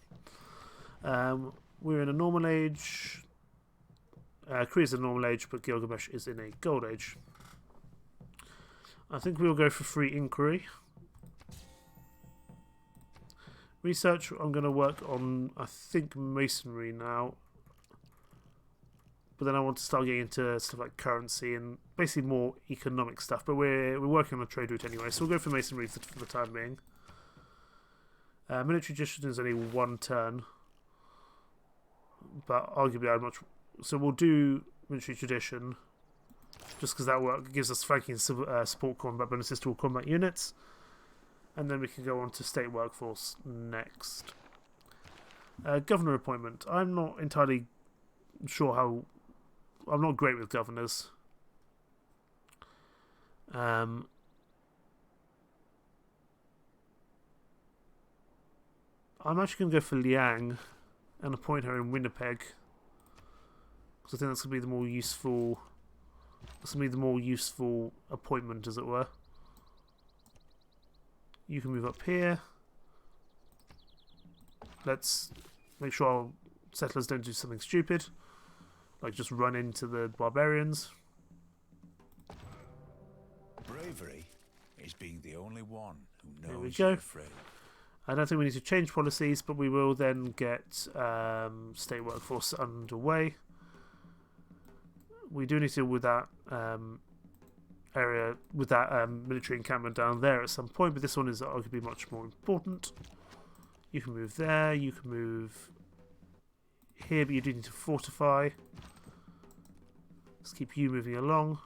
We're in a normal age. Kree is a normal age, but Gilgamesh is in a gold age. I think we'll go for free inquiry. Research, I'm going to work on, I think, masonry now. But then I want to start getting into stuff like currency and basically more economic stuff. But we're working on a trade route anyway, so we'll go for masonry for the time being. Military tradition is only one turn. But arguably I'd much... So we'll do military tradition. Just because that gives us flanking support combat bonuses to all combat units. And then we can go on to state workforce next. Governor appointment. I'm not entirely sure how... I'm not great with governors. I'm actually going to go for Liang and appoint her in Winnipeg. Because I think that's going to be the more useful... That's going to be the more useful appointment, as it were. You can move up here. Let's make sure our settlers don't do something stupid. Like just run into the barbarians. Bravery is being the only one who There we knows go. you're afraid. I don't think we need to change policies, but we will then get state workforce underway. We do need to deal with that area, with that military encampment down there at some point, but this one is arguably much more important. You can move there, you can move here, but you do need to fortify. Let's keep you moving along.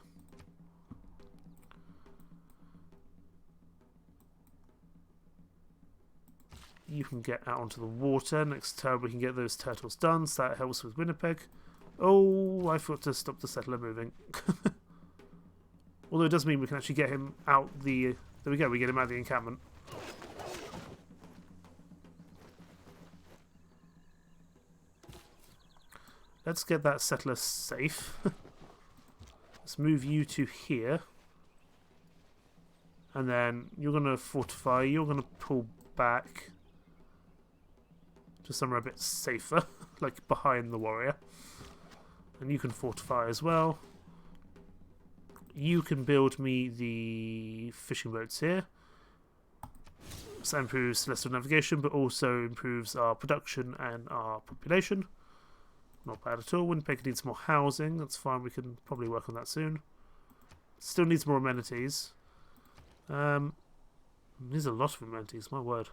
You can get out onto the water. Next turn we can get those turtles done, so that helps with Winnipeg. Oh, I forgot to stop the settler moving. Although it does mean we can actually get him out the... There we go, we get him out of the encampment. Let's get that settler safe. Let's move you to here. And then you're going to fortify, you're going to pull back to somewhere a bit safer, like behind the warrior. And you can fortify as well. You can build me the fishing boats here. So that improves celestial navigation, but also improves our production and our population. Not bad at all. Winnipeg needs more housing. That's fine. We can probably work on that soon. Still needs more amenities. Needs a lot of amenities. My word.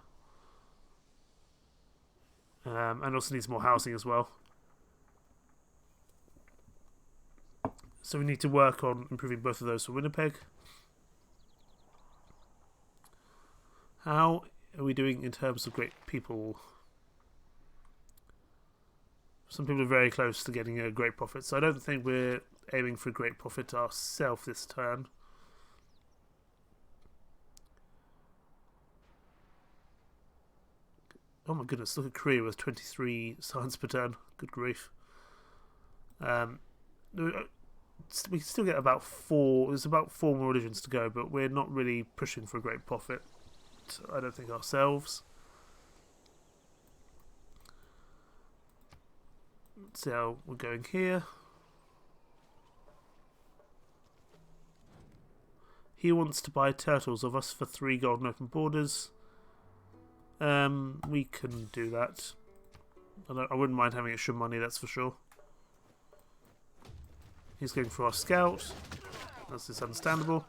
And also needs more housing as well. So we need to work on improving both of those for Winnipeg. How are we doing in terms of great people? Some people are very close to getting a great profit, so I don't think we're aiming for a great profit ourselves this turn. Oh my goodness, look at Korea with 23 science per turn. Good grief. We still get about 4. There's about 4 more religions to go, but we're not really pushing for a great profit. I don't think ourselves. Let's see how we're going here. He wants to buy turtles of us for 3 golden open borders. We can do that. I wouldn't mind having extra money, that's for sure. He's going for our scout. That's understandable.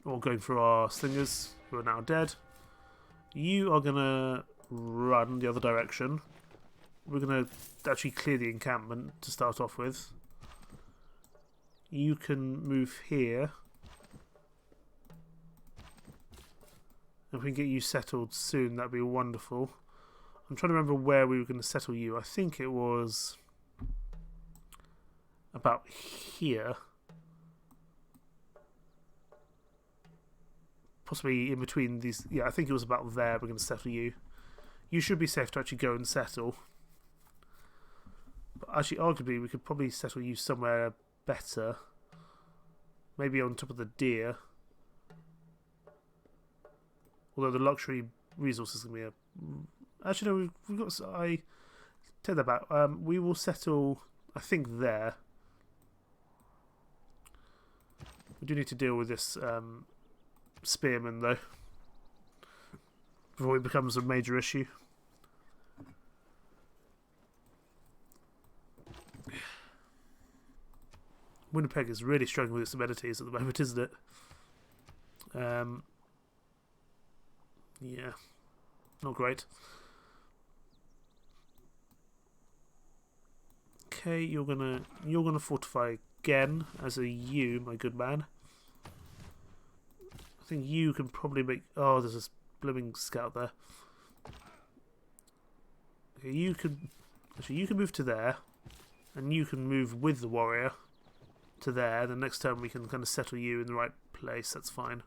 Or going for our slingers, who are now dead. You are going to run the other direction. We're going to actually clear the encampment to start off with. You can move here. If we can get you settled soon, that'd be wonderful. I'm trying to remember where we were going to settle you. I think it was about here. Possibly in between these. Yeah, I think it was about there we're going to settle you. You should be safe to actually go and settle. But actually, arguably, we could probably settle you somewhere better. Maybe on top of the deer. Although the luxury resource is going to be a... Actually, no, we've got... I take that back. We will settle, I think, there. We do need to deal with this spearman, though, before it becomes a major issue. Winnipeg is really struggling with its amenities at the moment, isn't it? Yeah, not great. Okay, you're gonna fortify again as a you, my good man. I think you can probably make... Oh, there's this blooming scout there. Okay, you can... Actually, you can move to there. And you can move with the warrior to there. The next turn we can kind of settle you in the right place. That's fine.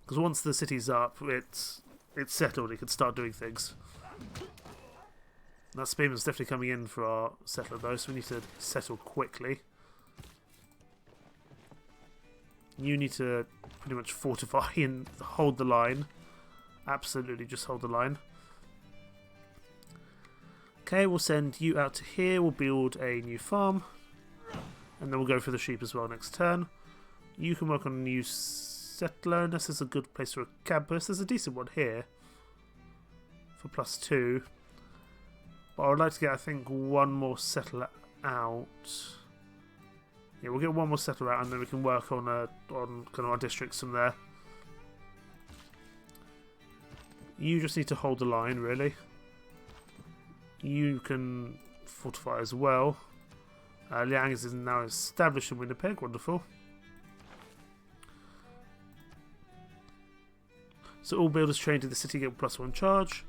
Because once the city's up, it's settled. It can start doing things. That spearman's definitely coming in for our settler though, so we need to settle quickly. You need to pretty much fortify and hold the line. Absolutely, just hold the line. Okay, we'll send you out to here. We'll build a new farm. And then we'll go for the sheep as well next turn. You can work on a new settler, unless there's a good place for a campus. There's a decent one here for +2. But I would like to get, I think, one more settler out. Yeah, we'll get one more settler out, and then we can work on kind of our districts from there. You just need to hold the line, really. You can fortify as well. Liang is now established in Winnipeg. Wonderful. So all builders trained in the city get +1 charge.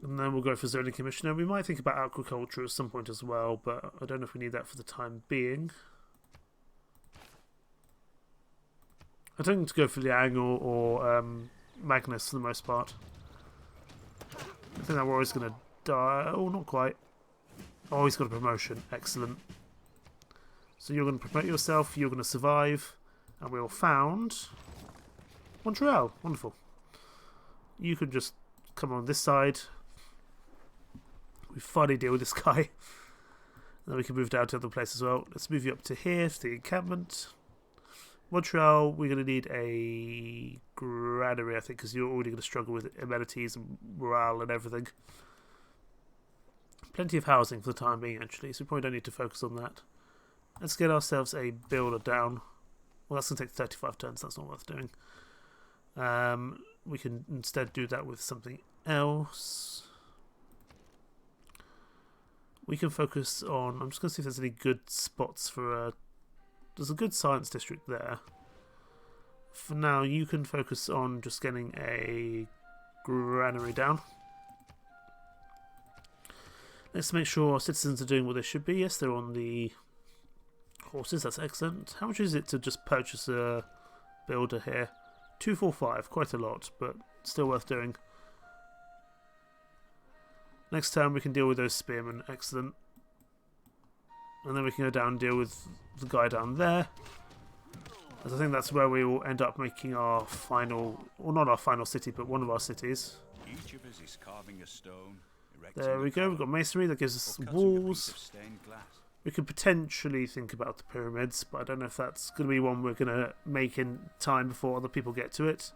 And then we'll go for zoning commissioner. We might think about agriculture at some point as well, but I don't know if we need that for the time being. I don't need to go for Liang or Magnus for the most part. I think that warrior's going to die. Oh, not quite. Oh, he's got a promotion. Excellent. So you're going to promote yourself. You're going to survive. And we'll found Montreal. Wonderful. You can just come on this side. We finally deal with this guy. And then we can move down to other places as well. Let's move you up to here, to the encampment. Montreal, we're going to need a granary, I think, because you're already going to struggle with amenities and morale and everything. Plenty of housing for the time being, actually, so we probably don't need to focus on that. Let's get ourselves a builder down. Well, that's going to take 35 turns, that's not worth doing. We can instead do that with something else. We can focus on... I'm just going to see if there's any good spots for... There's a good science district there. For now, you can focus on just getting a granary down. Let's make sure our citizens are doing what they should be. Yes, they're on the horses. That's excellent. How much is it to just purchase a builder here? 245. Quite a lot, but still worth doing. Next turn we can deal with those spearmen. Excellent. And then we can go down and deal with the guy down there. As I think that's where we will end up making our final... Well, not our final city, but one of our cities. Each of us is carving a stone. There we go. We've got masonry that gives us walls. We could potentially think about the pyramids, but I don't know if that's going to be one we're going to make in time before other people get to it.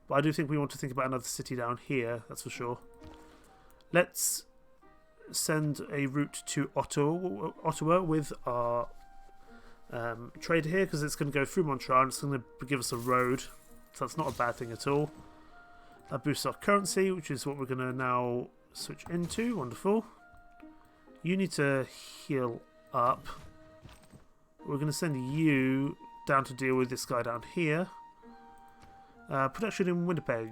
But I do think we want to think about another city down here, that's for sure. Let's send a route to Ottawa with our trader here, because it's going to go through Montreal and it's going to give us a road. So that's not a bad thing at all. That boosts our currency, which is what we're going to now switch into. Wonderful. You need to heal up. We're going to send you down to deal with this guy down here. Production in Winnipeg.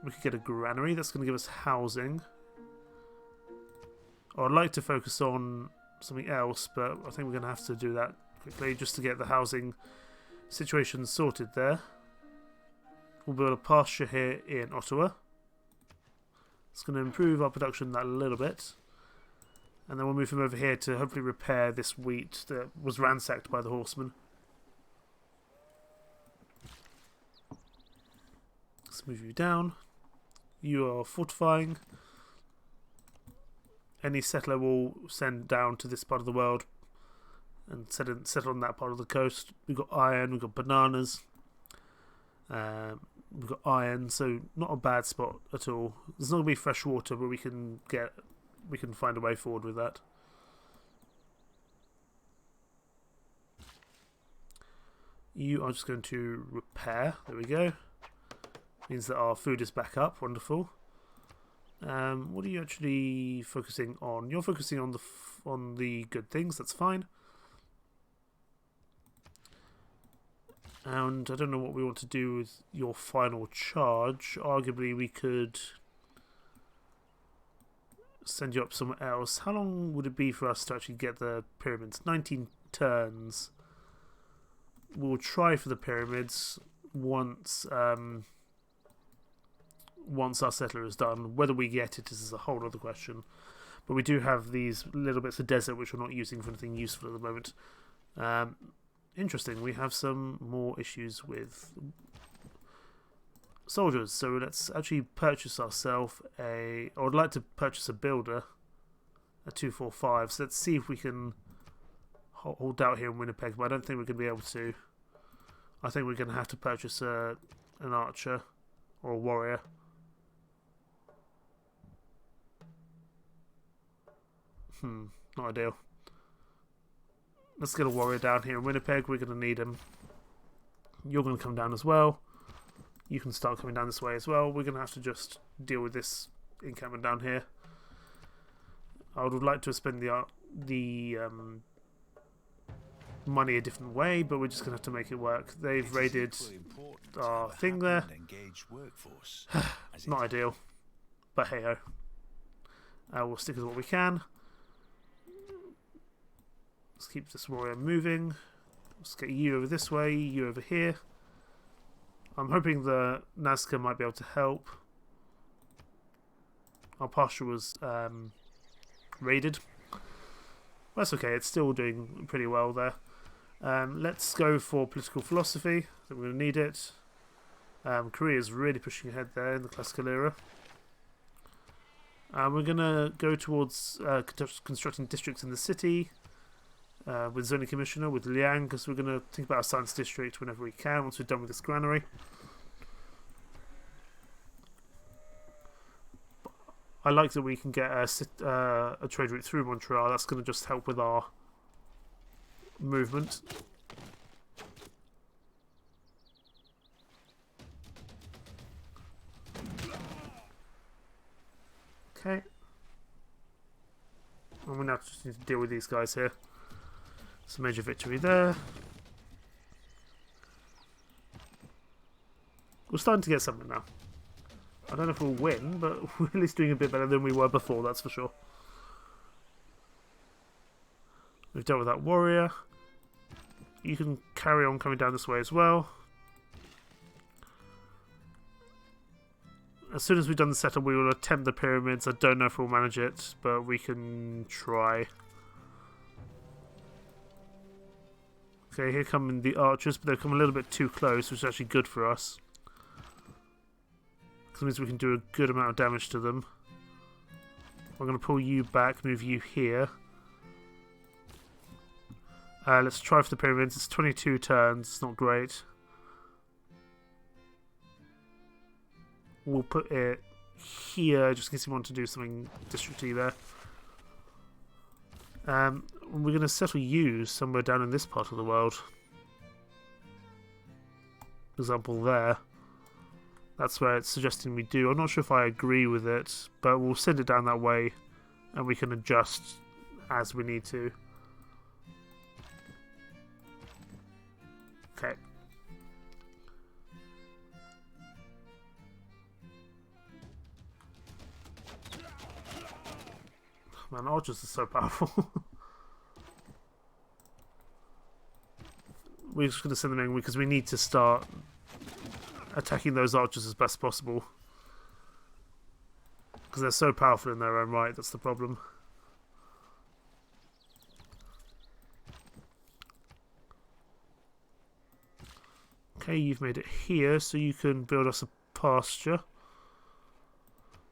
We could get a granary. That's going to give us housing. I'd like to focus on something else, but I think we're going to have to do that quickly just to get the housing situation sorted there. We'll build a pasture here in Ottawa. It's going to improve our production that a little bit. And then we'll move him over here to hopefully repair this wheat that was ransacked by the horsemen. Let's move you down. You are fortifying. Any settler will send down to this part of the world and settle on that part of the coast. We've got iron, we've got bananas, we've got iron, so not a bad spot at all. There's not going to be fresh water, but we can find a way forward with that. You are just going to repair. There we go. Means that our food is back up. Wonderful. What are you actually focusing on? You're focusing on the good things. That's fine. And I don't know what we want to do with your final charge. Arguably, we could send you up somewhere else. How long would it be for us to actually get the pyramids? 19 turns. We'll try for the pyramids once our settler is done. Whether we get it is a whole other question. But we do have these little bits of desert which we're not using for anything useful at the moment. Interesting, we have some more issues with soldiers, so let's actually purchase ourselves I would like to purchase a builder, a 245, so let's see if we can hold out here in Winnipeg, but I don't think we're going to be able to. I think we're going to have to purchase an archer or a warrior. Not ideal. Let's get a warrior down here in Winnipeg. We're going to need him. You're going to come down as well. You can start coming down this way as well. We're going to have to just deal with this encampment down here. I would like to spend the money a different way, but we're just going to have to make it work. They've raided our thing there. Not ideal. But hey-ho. We'll stick with what we can. Let's keep this warrior moving. Let's get you over this way, you over here. I'm hoping the Nazca might be able to help. Our pasture was raided. That's okay, it's still doing pretty well there. Let's go for political philosophy. I think we're going to need it. Korea's really pushing ahead there in the classical era. We're going to go towards constructing districts in the city. With zoning commissioner, with Liang, because we're going to think about our science district whenever we can, once we're done with this granary. I like that we can get a trade route through Montreal. That's going to just help with our movement. Okay. And we now just need to deal with these guys here. Some major victory there. We're starting to get something now. I don't know if we'll win, but we're at least doing a bit better than we were before, that's for sure. We've dealt with that warrior. You can carry on coming down this way as well. As soon as we've done the setup, we will attempt the pyramids. I don't know if we'll manage it, but we can try. Okay, here come the archers, but they've come a little bit too close, which is actually good for us. Because it means we can do a good amount of damage to them. I'm going to pull you back, move you here. Let's try for the pyramids. It's 22 turns, it's not great. We'll put it here, just in case you want to do something districty there. We're going to settle you somewhere down in this part of the world. For example, there. That's where it's suggesting we do. I'm not sure if I agree with it, but we'll send it down that way, and we can adjust as we need to. Okay. Man, archers are so powerful. We're just going to send them in because we need to start attacking those archers as best possible. Because they're so powerful in their own right, that's the problem. Okay, you've made it here, so you can build us a pasture.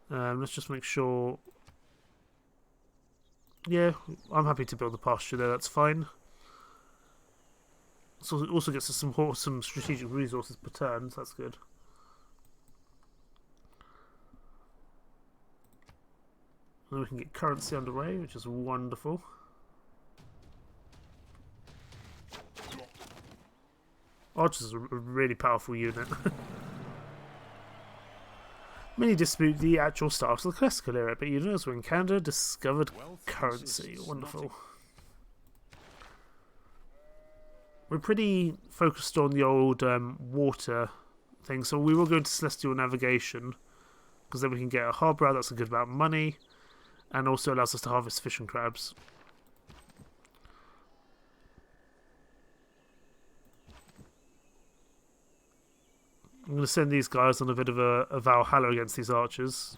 Let's just make sure... Yeah, I'm happy to build the pasture there, that's fine. So it also gets us some strategic resources per turn, so that's good. And then we can get currency underway, which is wonderful. Archers is a really powerful unit. Many dispute the actual start of the classical era, but units were in Canada discovered currency. Wonderful. We're pretty focused on the old water thing, so we will go into Celestial Navigation, because then we can get a harbour out. That's a good amount of money, and also allows us to harvest fish and crabs. I'm going to send these guys on a bit of a Valhalla against these archers.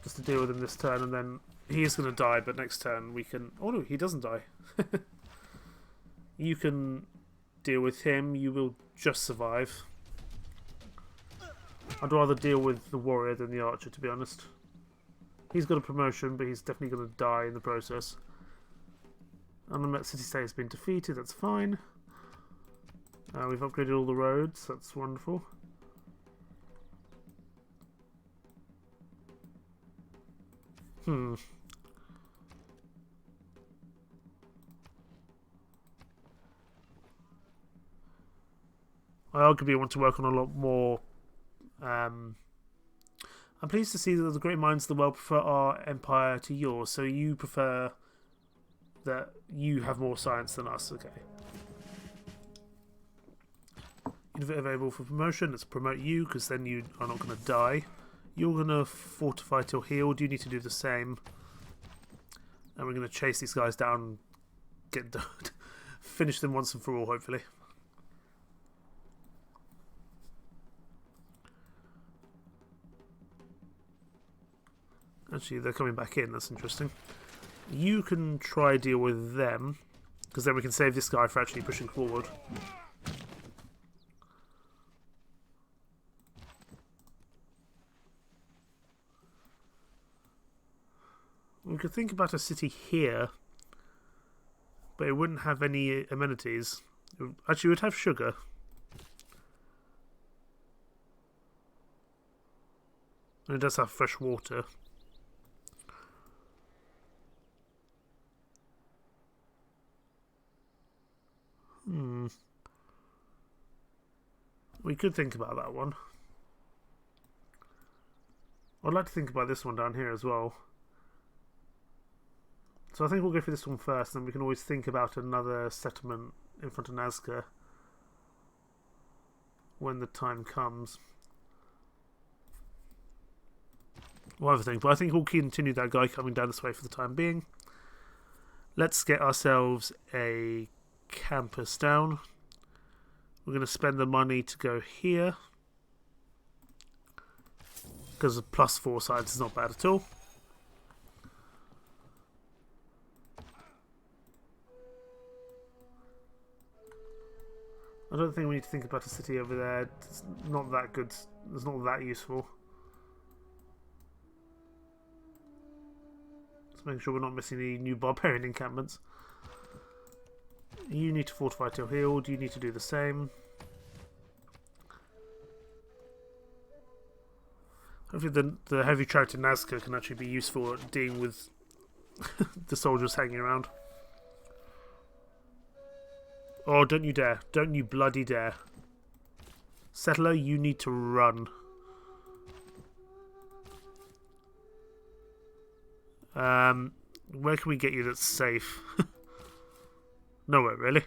Just to deal with him this turn, and then he is going to die, but next turn we can... Oh no, he doesn't die. You can deal with him, you will just survive. I'd rather deal with the warrior than the archer, to be honest. He's got a promotion, but he's definitely going to die in the process. Unmet City State has been defeated, that's fine. We've upgraded all the roads, that's wonderful. I'd arguably want to work on a lot more. I'm pleased to see that the great minds of the world prefer our empire to yours, so you prefer that you have more science than us, okay. You're available for promotion, let's promote you, because then you are not going to die. You're going to fortify till healed, you need to do the same. And we're going to chase these guys down, get done, finish them once and for all, hopefully. Actually, they're coming back in, that's interesting. You can try deal with them, because then we can save this guy for actually pushing forward. We could think about a city here, but it wouldn't have any amenities. Actually, it would have sugar. And it does have fresh water. We could think about that one. I'd like to think about this one down here as well. So I think we'll go for this one first, and then we can always think about another settlement in front of Nazca when the time comes. One other thing, but I think we'll continue that guy coming down this way for the time being. Let's get ourselves a campus down. We're going to spend the money to go here, because the +4 science is not bad at all. I don't think we need to think about a city over there. It's not that good. It's not that useful. Let's make sure we're not missing any new barbarian encampments. You need to fortify till healed. You need to do the same. Hopefully the heavy character Nazca can actually be useful at dealing with the soldiers hanging around. Oh, don't you dare. Don't you bloody dare. Settler, you need to run. Where can we get you that's safe? Nowhere, really.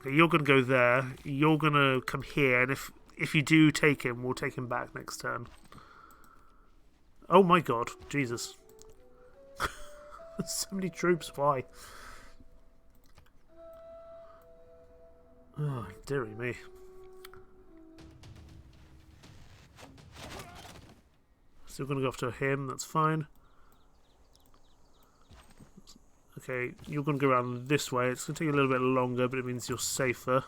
Okay, you're going to go there. You're going to come here. And if you do take him, we'll take him back next turn. Oh my god. Jesus. So many troops, why? Oh, dearie me. Still going to go after him, that's fine. Okay, you're going to go around this way. It's going to take you a little bit longer, but it means you're safer.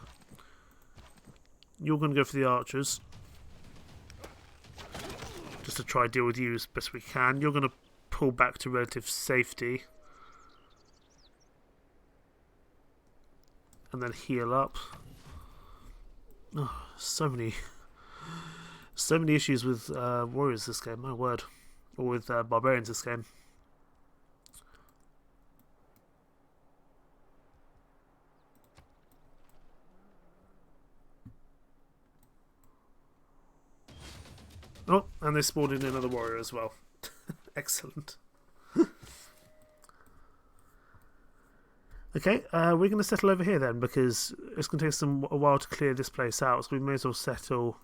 You're going to go for the archers. Just to try and deal with you as best we can. You're going to pull back to relative safety. And then heal up. Oh, so many issues with warriors this game, my word. Or with barbarians this game. Oh, and they spawned in another warrior as well. Excellent. Okay, we're going to settle over here then, because it's going to take a while to clear this place out, so we may as well settle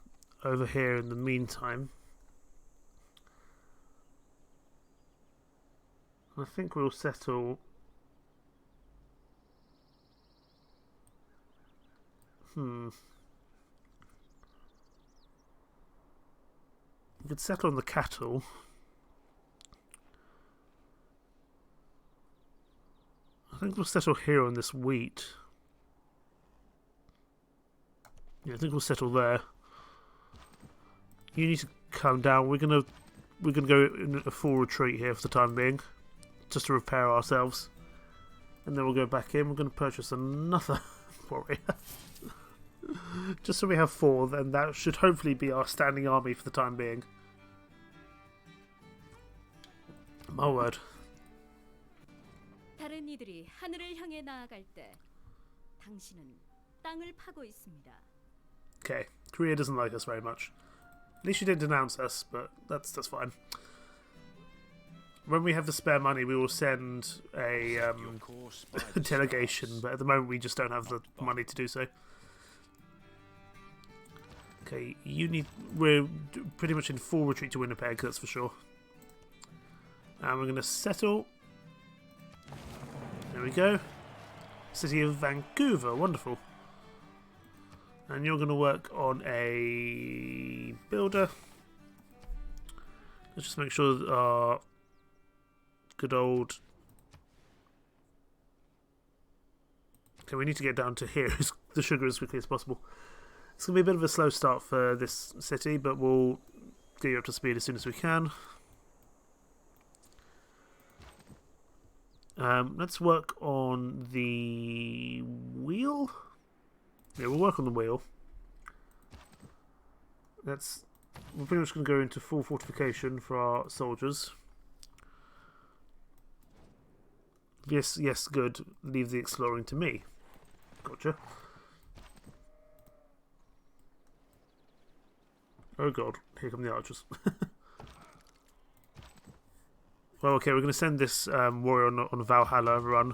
over here in the meantime. I think we'll settle... We could settle on the cattle. I think we'll settle here on this wheat. Yeah, I think we'll settle there. You need to calm down. We're gonna go in a full retreat here for the time being, just to repair ourselves, and then we'll go back in. We're going to purchase another warrior, just so we have 4. Then that should hopefully be our standing army for the time being. My word. 다른 이들이 하늘을 향해 나아갈 때 당신은 땅을 파고 있습니다. Okay, Korea doesn't like us very much. At least she didn't denounce us, but that's fine. When we have the spare money, we will send a delegation, but at the moment we just don't have the money to do so. Okay, we're pretty much in full retreat to Winnipeg, that's for sure. And we're going to settle. There we go. City of Vancouver, wonderful. And you're going to work on a builder. Let's just make sure that our good old... Okay, we need to get down to here, the sugar, as quickly as possible. It's going to be a bit of a slow start for this city, but we'll get you up to speed as soon as we can. Let's work on the wheel. Yeah, we'll work on the wheel. We're pretty much going to go into full fortification for our soldiers. Yes, good. Leave the exploring to me. Gotcha. Oh god, here come the archers. Well, okay, we're going to send this warrior on a Valhalla run.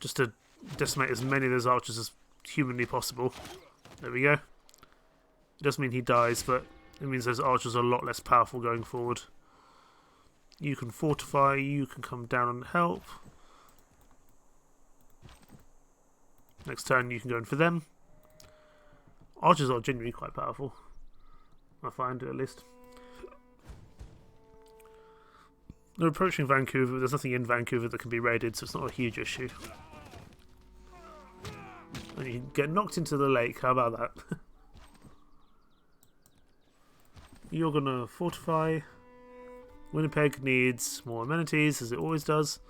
Just to decimate as many of those archers as humanly possible. There we go. It doesn't mean he dies, but it means those archers are a lot less powerful going forward. You can fortify, you can come down and help. Next turn you can go in for them. Archers are genuinely quite powerful. I find, at least. They're approaching Vancouver. There's nothing in Vancouver that can be raided, so it's not a huge issue. And you can get knocked into the lake. How about that? You're going to fortify. Winnipeg needs more amenities, as it always does.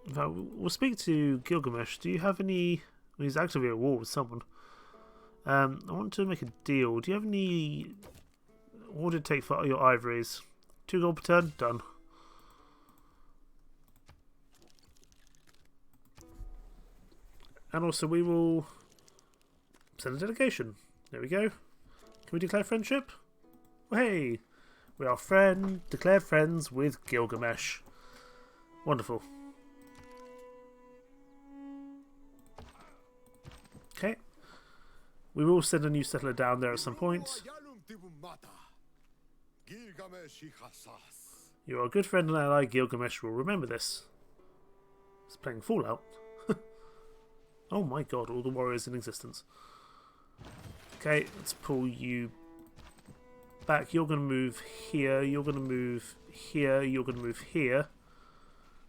In fact, we'll speak to Gilgamesh. Do you have any... Well, he's actively at war with someone. I want to make a deal. Do you have any... What would it take for your ivories? 2 gold per turn? Done. And also we will send a delegation. There we go. Can we declare friendship? Well, hey! We are declared friends with Gilgamesh. Wonderful. Okay. We will send a new settler down there at some point. You're a good friend and ally. Gilgamesh will remember this. He's playing Fallout. Oh my god, all the warriors in existence. Okay, let's pull you back. You're going to move here. You're going to move here. You're going to move here.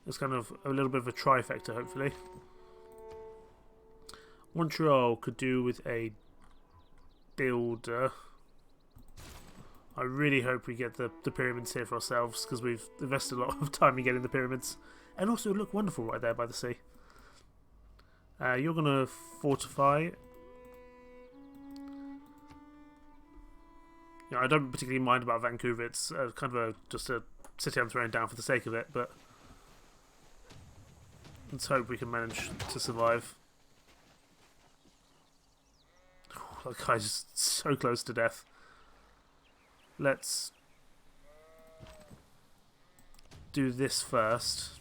It's kind of a little bit of a trifecta, hopefully. Montreal could do with a builder. I really hope we get the pyramids here for ourselves, because we've invested a lot of time in getting the pyramids. And also look wonderful right there by the sea. You're going to fortify. You know, I don't particularly mind about Vancouver. It's kind of just a city I'm throwing down for the sake of it, but let's hope we can manage to survive. That guy's just so close to death. Let's do this first.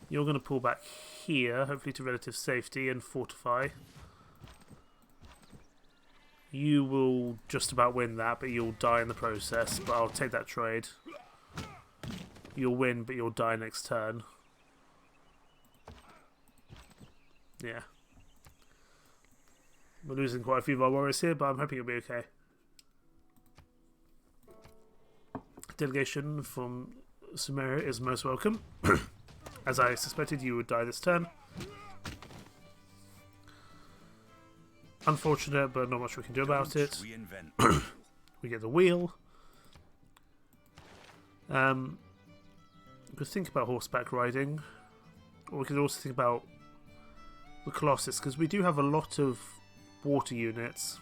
You're going to pull back here, hopefully to relative safety, and fortify. You will just about win that, but you'll die in the process. But I'll take that trade. You'll win, but you'll die next turn. Yeah. We're losing quite a few of our warriors here, but I'm hoping it'll be okay. Delegation from Sumeria is most welcome. As I suspected, you would die this turn. Unfortunate, but not much we can do about it. We get the wheel. We could think about horseback riding, or we could also think about the Colossus, because we do have a lot of water units,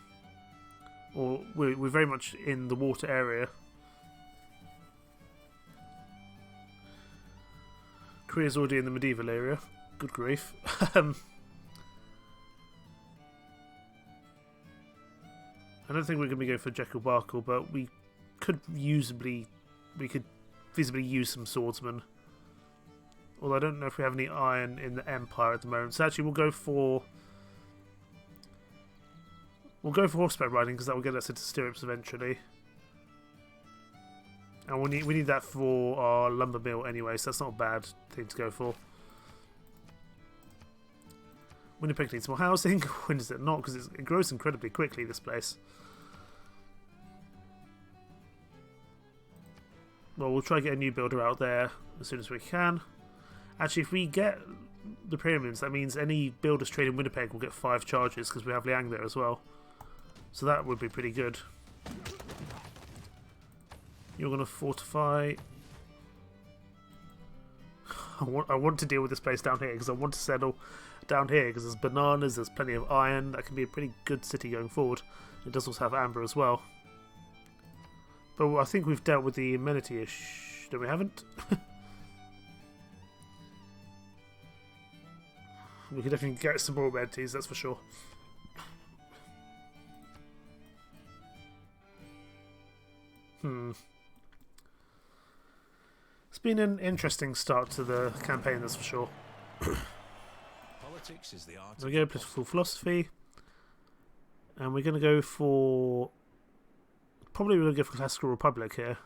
or we're very much in the water area. Korea's already in the medieval area. Good grief. I don't think we're going to be going for Jekyll Barkle, but we could feasibly use some swordsmen. Although I don't know if we have any iron in the Empire at the moment. So actually we'll go for horseback riding, because that will get us into stirrups eventually. And we need that for our lumber mill anyway, so that's not a bad thing to go for. Winnipeg needs more housing. When does it not? Because it grows incredibly quickly, this place. Well, we'll try to get a new builder out there as soon as we can. Actually, if we get the pyramids, that means any builders trade in Winnipeg will get 5 charges, because we have Liang there as well. So that would be pretty good. You're going to fortify. I want to deal with this place down here, because I want to settle down here, because there's bananas, there's plenty of iron. That can be a pretty good city going forward. It does also have amber as well. But I think we've dealt with the amenity issue. No, we haven't. We could definitely get some more amenities, that's for sure. It's been an interesting start to the campaign, that's for sure. Politics is the art. We're going to go political philosophy, and we're going to go for probably we're going to go for classical republic here,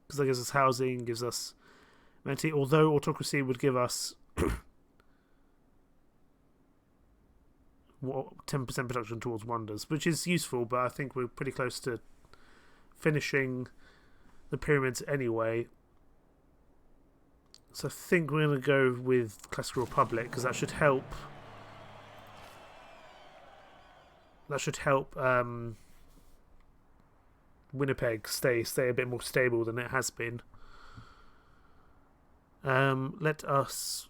because that gives us housing, gives us amenity. Although autocracy would give us 10% production towards wonders, which is useful, but I think we're pretty close to finishing the pyramids anyway. So I think we're going to go with Classical Republic, because that should help. That should help Winnipeg stay a bit more stable than it has been. Let us.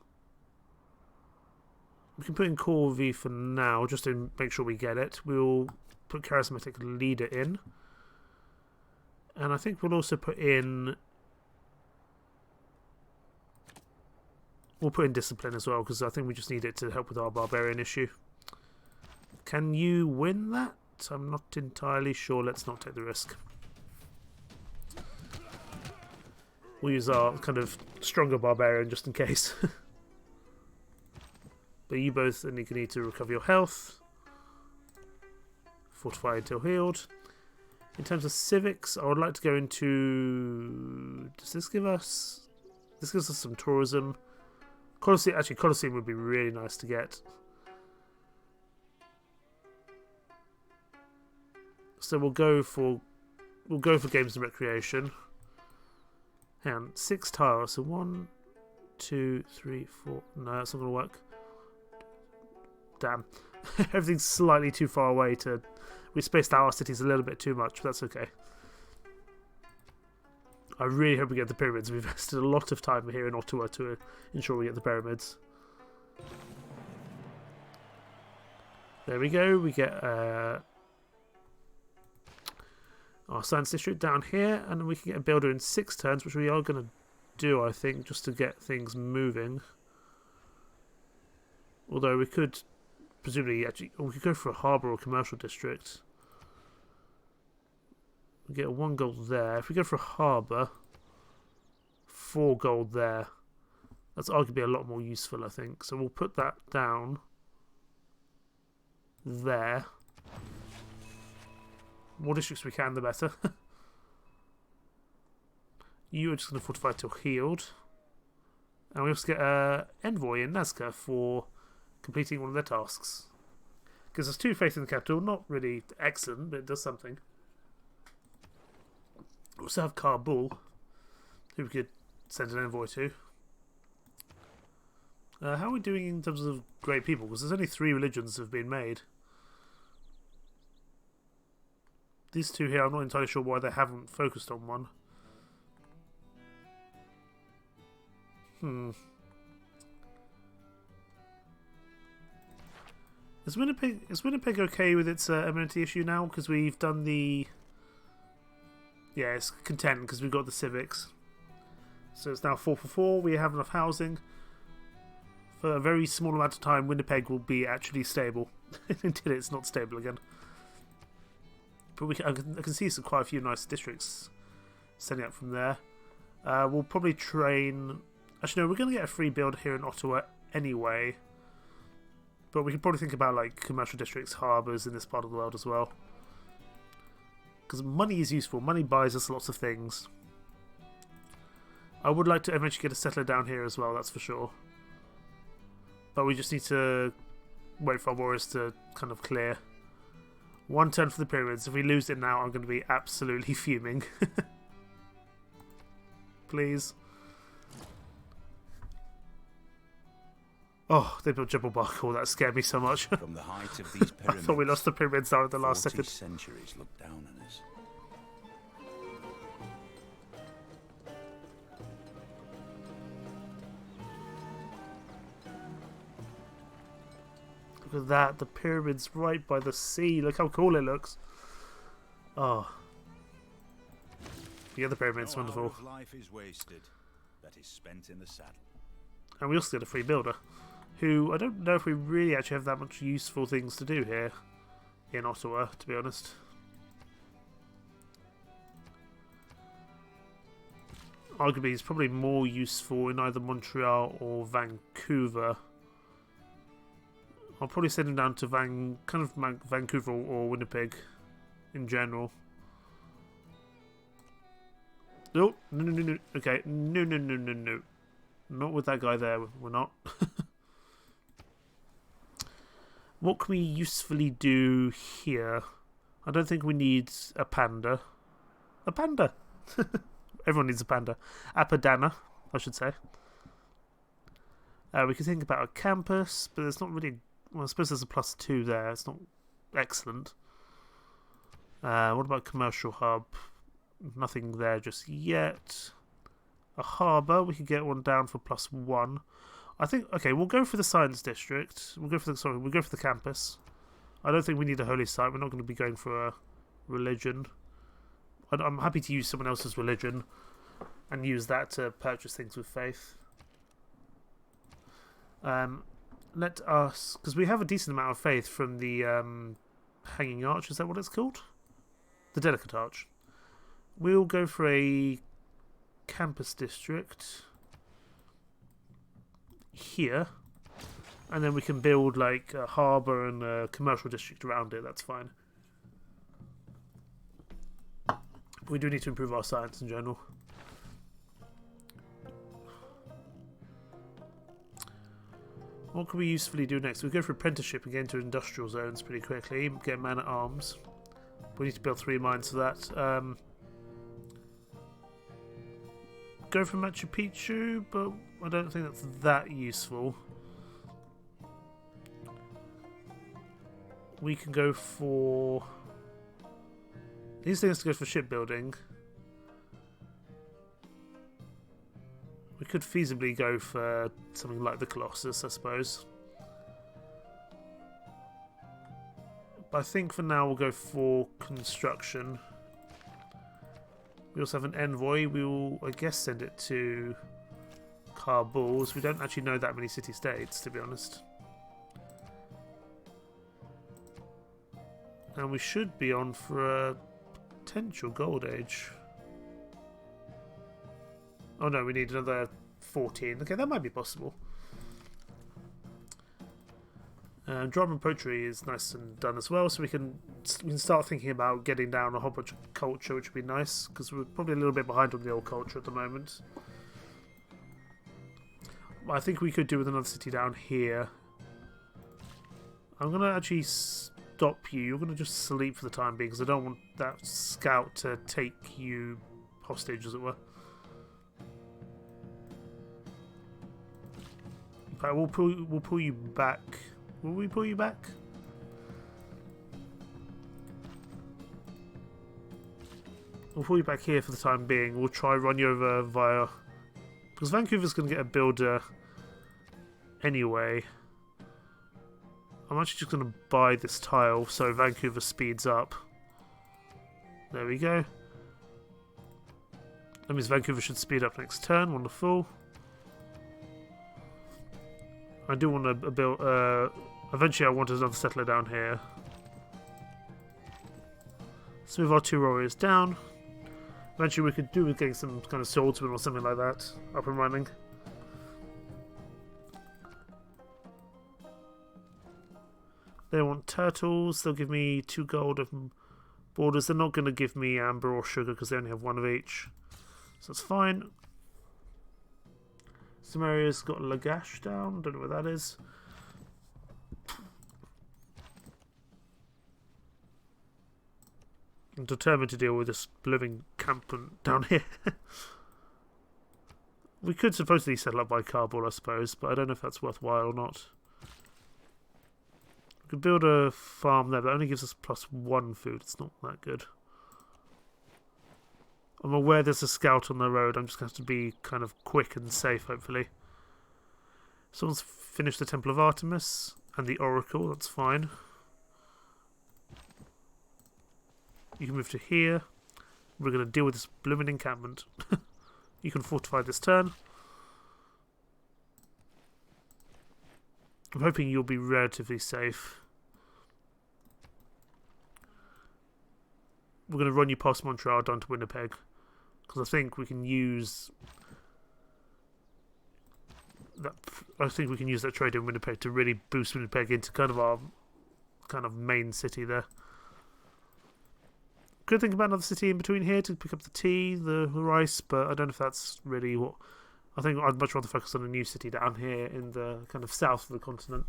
We can put in Corvée for now, just to make sure we get it. We'll put Charismatic Leader in. And I think we'll also put in... We'll put in Discipline as well, because I think we just need it to help with our barbarian issue. Can you win that? I'm not entirely sure. Let's not take the risk. We'll use our kind of stronger barbarian just in case. But you both need to recover your health. Fortify until healed. In terms of civics, I would like to go into... Does this give us... This gives us some tourism. Colosseum, actually, Colosseum would be really nice to get. So we'll go for games and recreation. Hang on, 6 tiles. So 1, 2, 3, 4. No, that's not going to work. Damn. Everything's slightly too far away to... We spaced out our cities a little bit too much, but that's okay. I really hope we get the pyramids. We've invested a lot of time here in Ottawa to ensure we get the pyramids. There we go. We get our science district down here, and we can get a builder in 6 turns, which we are going to do, I think, just to get things moving. Although we could presumably we could go for a harbour or commercial district. We get 1 gold there. If we go for a harbour, 4 gold there. That's arguably a lot more useful, I think. So we'll put that down there. More districts we can, the better. You are just going to fortify till healed. And we also get an envoy in Nazca for completing one of their tasks. Because there's 2 faith in the capital. Not really excellent, but it does something. We also have Kabul, who we could send an envoy to. How are we doing in terms of great people? Because there's only 3 religions that have been made. These 2 here, I'm not entirely sure why they haven't focused on one. Is Winnipeg okay with its amenity issue now? Because we've done the... Yeah, it's content because we've got the civics. So it's now 4 for 4. We have enough housing. For a very small amount of time, Winnipeg will be actually stable. Until it's not stable again. But I can see quite a few nice districts setting up from there. We'll probably train... Actually, no, we're going to get a free build here in Ottawa anyway. But we could probably think about like commercial districts, harbours in this part of the world as well. Because money is useful. Money buys us lots of things. I would like to eventually get a settler down here as well, that's for sure. But we just need to wait for our warriors to kind of clear. 1 turn for the pyramids. If we lose it now, I'm going to be absolutely fuming. Please. Oh, they built Jebel Barkal. That scared me so much. From the height of these I pyramids, thought we lost the pyramids down at the last 40 second. centuries look down on us. Look at that. The pyramids right by the sea. Look how cool it looks. Oh. The other pyramids, No wonderful. hour of life is wasted that is spent in the saddle. And we also get a free builder. Who, I don't know if we really actually have that much useful things to do here in Ottawa, to be honest. Arguably, it's probably more useful in either Montreal or Vancouver. I'll probably send him down to Vancouver or Winnipeg in general. No. Okay, no. Not with that guy there, we're not. What can we usefully do here? I don't think we need a panda. A panda! Everyone needs a panda. Apadana, I should say. We can think about a campus, but there's not really... Well, I suppose there's a +2 there. It's not excellent. What about commercial hub? Nothing there just yet. A harbour. We could get one down for +1. I think, okay, we'll go for the science district. We'll go for the campus. I don't think we need a holy site. We're not going to be going for a religion. I'm happy to use someone else's religion and use that to purchase things with faith. Let us, because we have a decent amount of faith from the Hanging Arch. Is that what it's called? The Delicate Arch. We'll go for a campus district here, and then we can build like a harbour and a commercial district around it. That's fine. But we do need to improve our science in general. What can we usefully do next? We go for apprenticeship and get into industrial zones pretty quickly. Get man at arms. We need to build 3 mines for that. Go for Machu Picchu, but I don't think that's that useful. We can go for... These things to go for shipbuilding. We could feasibly go for something like the Colossus, I suppose. But I think for now we'll go for construction. We also have an envoy. We will, I guess, send it to Kabul. We don't actually know that many city-states, to be honest. And we should be on for a potential gold age. Oh no, we need another 14. Okay, that might be possible. Drama and poetry is nice and done as well, so we can start thinking about getting down a whole bunch of culture, which would be nice, because we're probably a little bit behind on the old culture at the moment. I think we could do with another city down here. I'm going to actually stop you. You're going to just sleep for the time being, because I don't want that scout to take you hostage, as it were. In fact, we'll pull you back. Will we pull you back? We'll pull you back here for the time being. We'll try run you over via... Because Vancouver's going to get a builder anyway. I'm actually just going to buy this tile so Vancouver speeds up. There we go. That means Vancouver should speed up next turn. Wonderful. I do want to build... eventually I want another settler down here. Let's move our 2 warriors down. Eventually we could do with getting some kind of swordsman or something like that up and running. They want turtles. They'll give me 2 gold of borders. They're not going to give me amber or sugar because they only have 1 of each. So that's fine. Some areas got Lagash down. Don't know where that is. I'm determined to deal with this living campment down here. We could supposedly settle up by Kabul, I suppose, but I don't know if that's worthwhile or not. We could build a farm there, but that only gives us +1 food. It's not that good. I'm aware there's a scout on the road. I'm just going to have to be kind of quick and safe, hopefully. Someone's finished the Temple of Artemis and the Oracle. That's fine. You can move to here. We're going to deal with this blooming encampment. You can fortify this turn. I'm hoping you'll be relatively safe. We're going to run you past Montreal down to Winnipeg. Because I think we can use... that trade in Winnipeg to really boost Winnipeg into kind of our main city there. Could think about another city in between here to pick up the tea, the rice, but I don't know if that's really what... I think I'd much rather focus on a new city down here in the kind of south of the continent.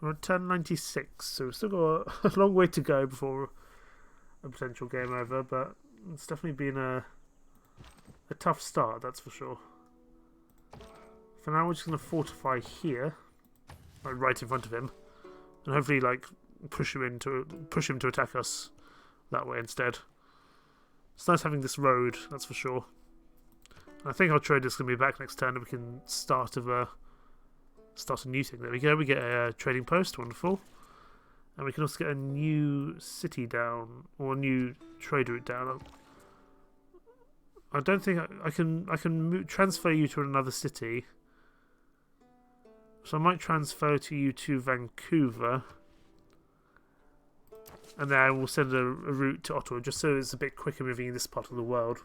We're at 1096, so we've still got a long way to go before a potential game over, but it's definitely been a tough start, that's for sure. For now, we're just going to fortify here, like right in front of him, and hopefully, like, push him to attack us that way instead. It's nice having this road, that's for sure. And I think our trader's going to be back next turn, and we can start a new thing. There we go. We get a trading post, wonderful, and we can also get a new city down or a new trade route down. I don't think I can transfer you to another city. So I might transfer you to Vancouver. And then I will send a route to Ottawa, just so it's a bit quicker moving in this part of the world.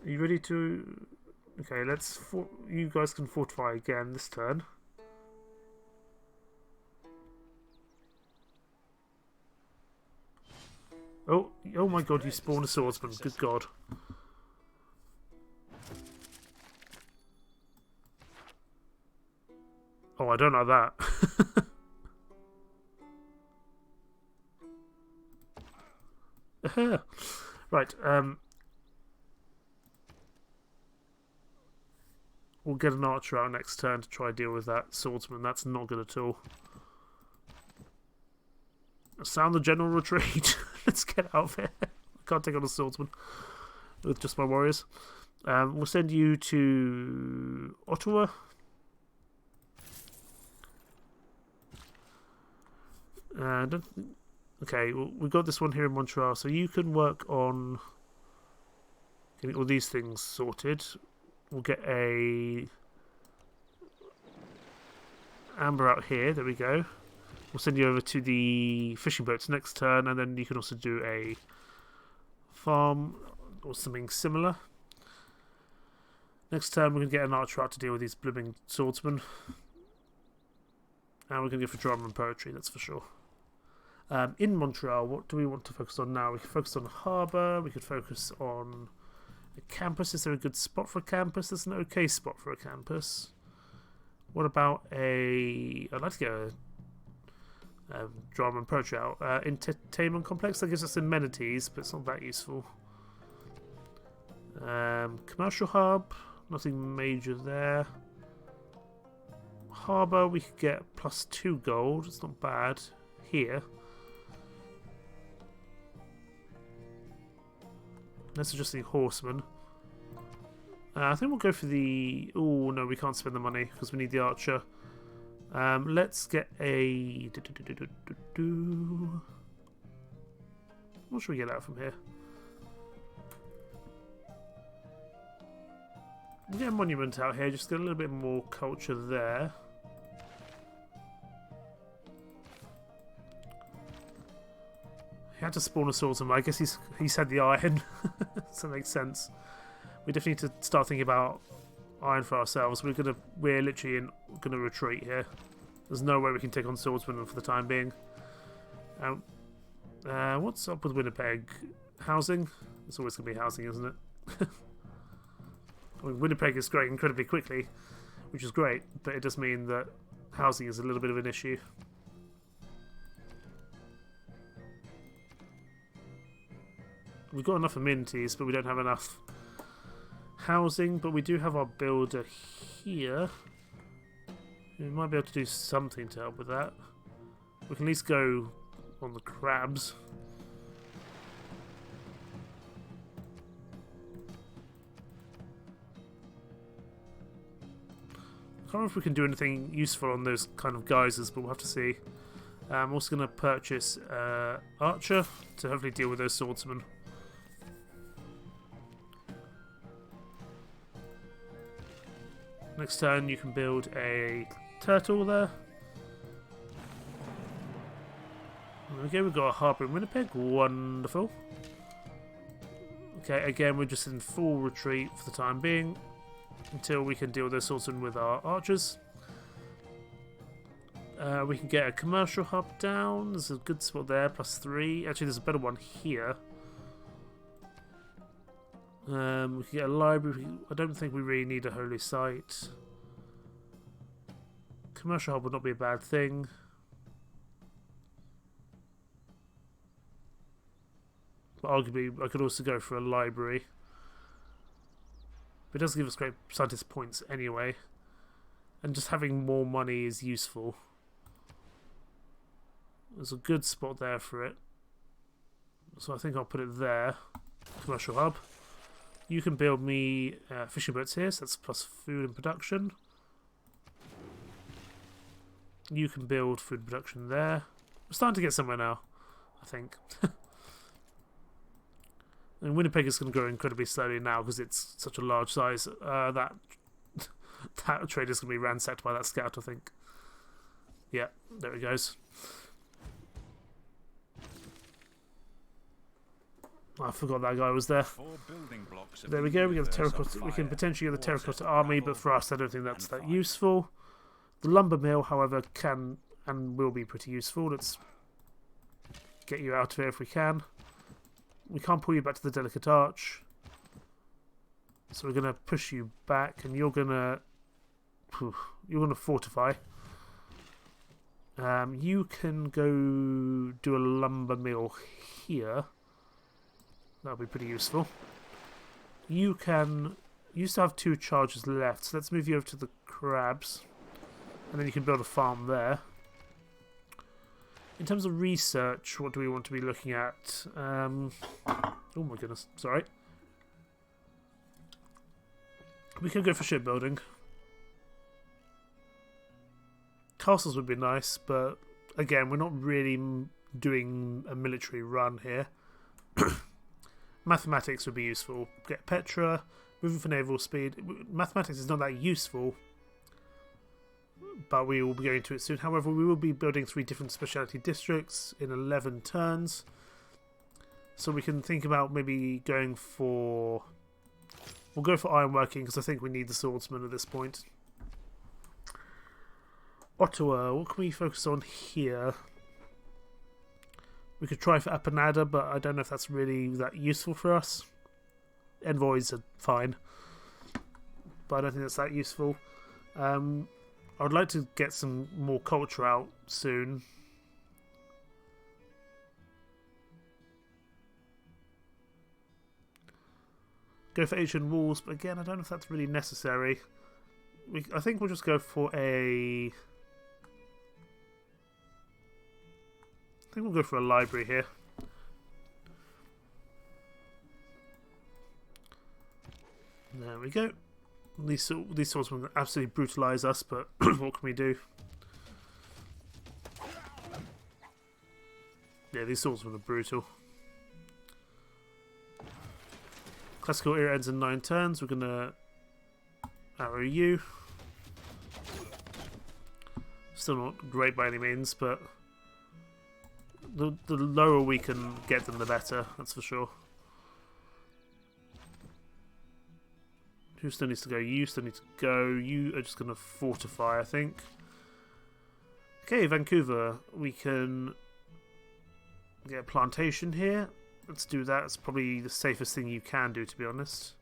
Are you ready to... Okay, you guys can fortify again this turn. Oh my god, you spawned a swordsman. Good god. Oh, I don't like that. Right. We'll get an archer out next turn to try and deal with that swordsman. That's not good at all. Sound the general retreat. Let's get out of here. I can't take on a swordsman with just my warriors. We'll send you to Ottawa. Okay, well, we've got this one here in Montreal, so you can work on getting all these things sorted. We'll get a amber out here. There we go. We'll send you over to the fishing boats next turn, and then you can also do a farm or something similar. Next turn, we're going to get an archer out to deal with these blooming swordsmen. And we're going to go for drama and poetry, that's for sure. In Montreal, what do we want to focus on now? We can focus on harbour, we could focus on a campus. Is there a good spot for a campus? There's an okay spot for a campus. What about a... I'd like to get a drama and poetry out. Entertainment complex, that gives us amenities, but it's not that useful. Commercial hub, nothing major there. Harbour, we could get +2 gold, it's not bad. Here. Let's just the horseman. I think we'll go for the... Oh, no, we can't spend the money because we need the archer. Let's get a... What should we get out from here? We'll get a monument out here, just get a little bit more culture there. He had to spawn a swordsman. I guess he's had the iron, so that makes sense. We definitely need to start thinking about iron for ourselves. We're literally gonna retreat here. There's no way we can take on swordsmen for the time being. What's up with Winnipeg? Housing? It's always gonna be housing, isn't it? I mean, Winnipeg is growing incredibly quickly, which is great, but it does mean that housing is a little bit of an issue. We've got enough amenities, but we don't have enough housing. But we do have our builder here. We might be able to do something to help with that. We can at least go on the crabs. I can't remember if we can do anything useful on those kind of geysers, but we'll have to see. I'm also going to purchase Archer to hopefully deal with those swordsmen. Next turn you can build a turtle there. There we go, we've got a harbour in Winnipeg, wonderful. Okay, again we're just in full retreat for the time being, until we can deal with those swordsmen with our archers. We can get a commercial hub down, there's a good spot there, +3. Actually there's a better one here. We can get a library. I don't think we really need a holy site. Commercial hub would not be a bad thing. But arguably, I could also go for a library. But it does give us great scientist points anyway. And just having more money is useful. There's a good spot there for it. So I think I'll put it there. Commercial hub. You can build me fishing boats here, so that's plus food and production. You can build food and production there. We're starting to get somewhere now, I think. And Winnipeg is going to grow incredibly slowly now because it's such a large size. That trade is going to be ransacked by that scout, I think. Yeah, there it goes. I forgot that guy was there. There we go. We get the terracotta. We can potentially get the terracotta army, but for us, I don't think that's that useful. The lumber mill, however, can and will be pretty useful. Let's get you out of here if we can. We can't pull you back to the delicate arch, so we're gonna push you back, and you're gonna fortify. You can go do a lumber mill here. That'll be pretty useful. You used to have 2 charges left, so let's move you over to the crabs. And then you can build a farm there. In terms of research, what do we want to be looking at? Oh my goodness, sorry. We could go for shipbuilding. Castles would be nice, but again, we're not really doing a military run here. Mathematics would be useful. Get Petra, moving for naval speed. Mathematics is not that useful, but we will be going to it soon. However, we will be building 3 different specialty districts in 11 turns. So we can think about maybe going for... We'll go for ironworking because I think we need the swordsman at this point. Ottawa, what can we focus on here? We could try for Apanada, but I don't know if that's really that useful for us. Envoys are fine, but I don't think that's that useful. I would like to get some more culture out soon. Go for ancient walls, but again, I don't know if that's really necessary. I think we'll just go for a... I think we'll go for a library here. There we go. These swordsmen absolutely brutalise us, but what can we do? Yeah, these swordsmen are brutal. Classical era ends in 9 turns. We're gonna arrow you. Still not great by any means, but the lower we can get them, the better. That's for sure. Who still needs to go? You still need to go. You are just gonna fortify, I think. Okay, Vancouver. We can get a plantation here. Let's do that. It's probably the safest thing you can do, to be honest.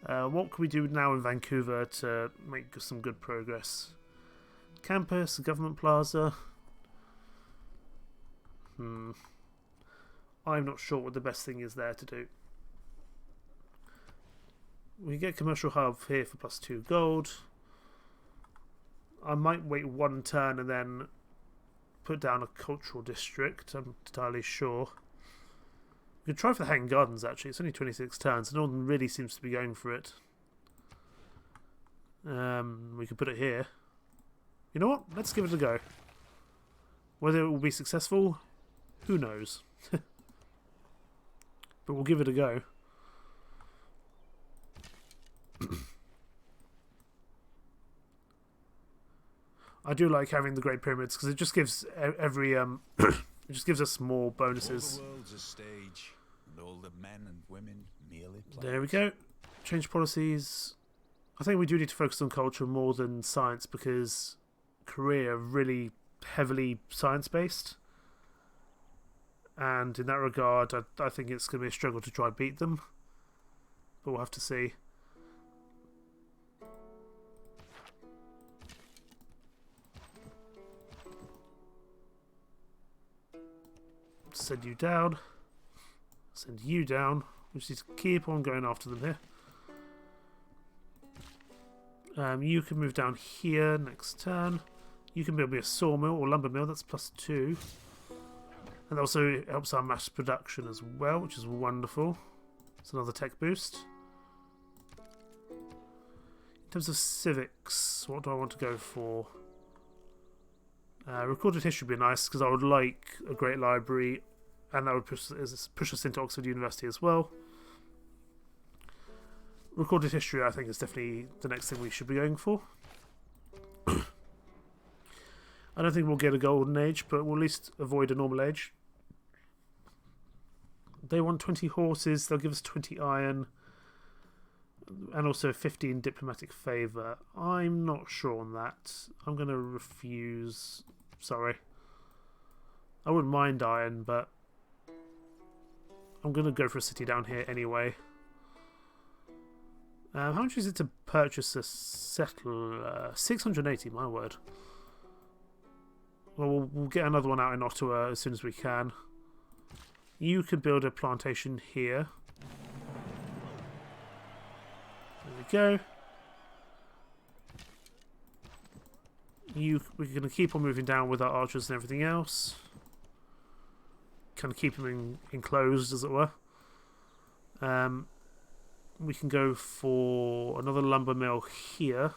What can we do now in Vancouver to make some good progress? Campus, government plaza. I'm not sure what the best thing is there to do. We get commercial hub here for +2 gold. I might wait 1 turn and then put down a cultural district. I'm entirely sure. We could try for the Hanging Gardens, actually. It's only 26 turns, and no one really seems to be going for it. We could put it here. You know what? Let's give it a go. Whether it will be successful, who knows? But we'll give it a go. I do like having the Great Pyramids because it just gives every it just gives us more bonuses. All the world's a stage, and all the men and women merely players. There we go. Change policies. I think we do need to focus on culture more than science because Korea are really heavily science-based. And in that regard, I think it's going to be a struggle to try and beat them. But we'll have to see. Send you down. Send you down. We just need to keep on going after them here. You can move down here next turn. You can build me a sawmill or lumber mill. That's +2. And that also helps our mass production as well, which is wonderful. It's another tech boost. In terms of civics, what do I want to go for? Recorded history would be nice because I would like a great library, and that would push us into Oxford University as well. Recorded history, I think, is definitely the next thing we should be going for. I don't think we'll get a golden age, but we'll at least avoid a normal age. They want 20 horses, they'll give us 20 iron, and also 15 diplomatic favour. I'm not sure on that. I'm going to refuse. Sorry. I wouldn't mind iron, but I'm going to go for a city down here anyway. How much is it to purchase a settler? 680, my word. Well, we'll get another one out in Ottawa as soon as we can. You can build a plantation here. There we go. We're going to keep on moving down with our archers and everything else. Kind of keep them enclosed, as it were. We can go for another lumber mill here.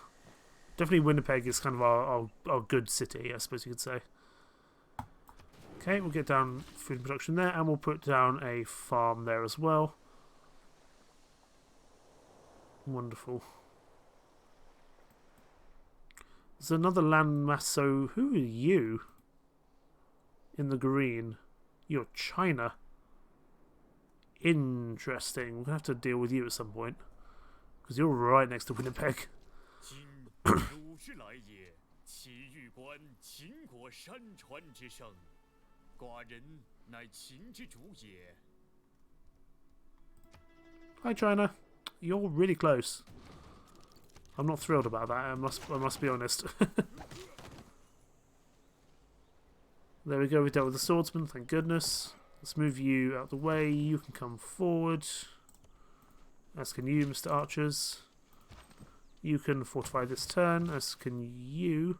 Definitely Winnipeg is kind of our good city, I suppose you could say. Okay, we'll get down food production there, and we'll put down a farm there as well. Wonderful. There's another landmass, so who are you? In the green. You're China. Interesting. We're going to have to deal with you at some point. Because you're right next to Winnipeg. Hi China. You're really close. I'm not thrilled about that, I must be honest. There we go, we dealt with the swordsman, thank goodness. Let's move you out the way, you can come forward. As can you, Mr. Archers. You can fortify this turn, as can you.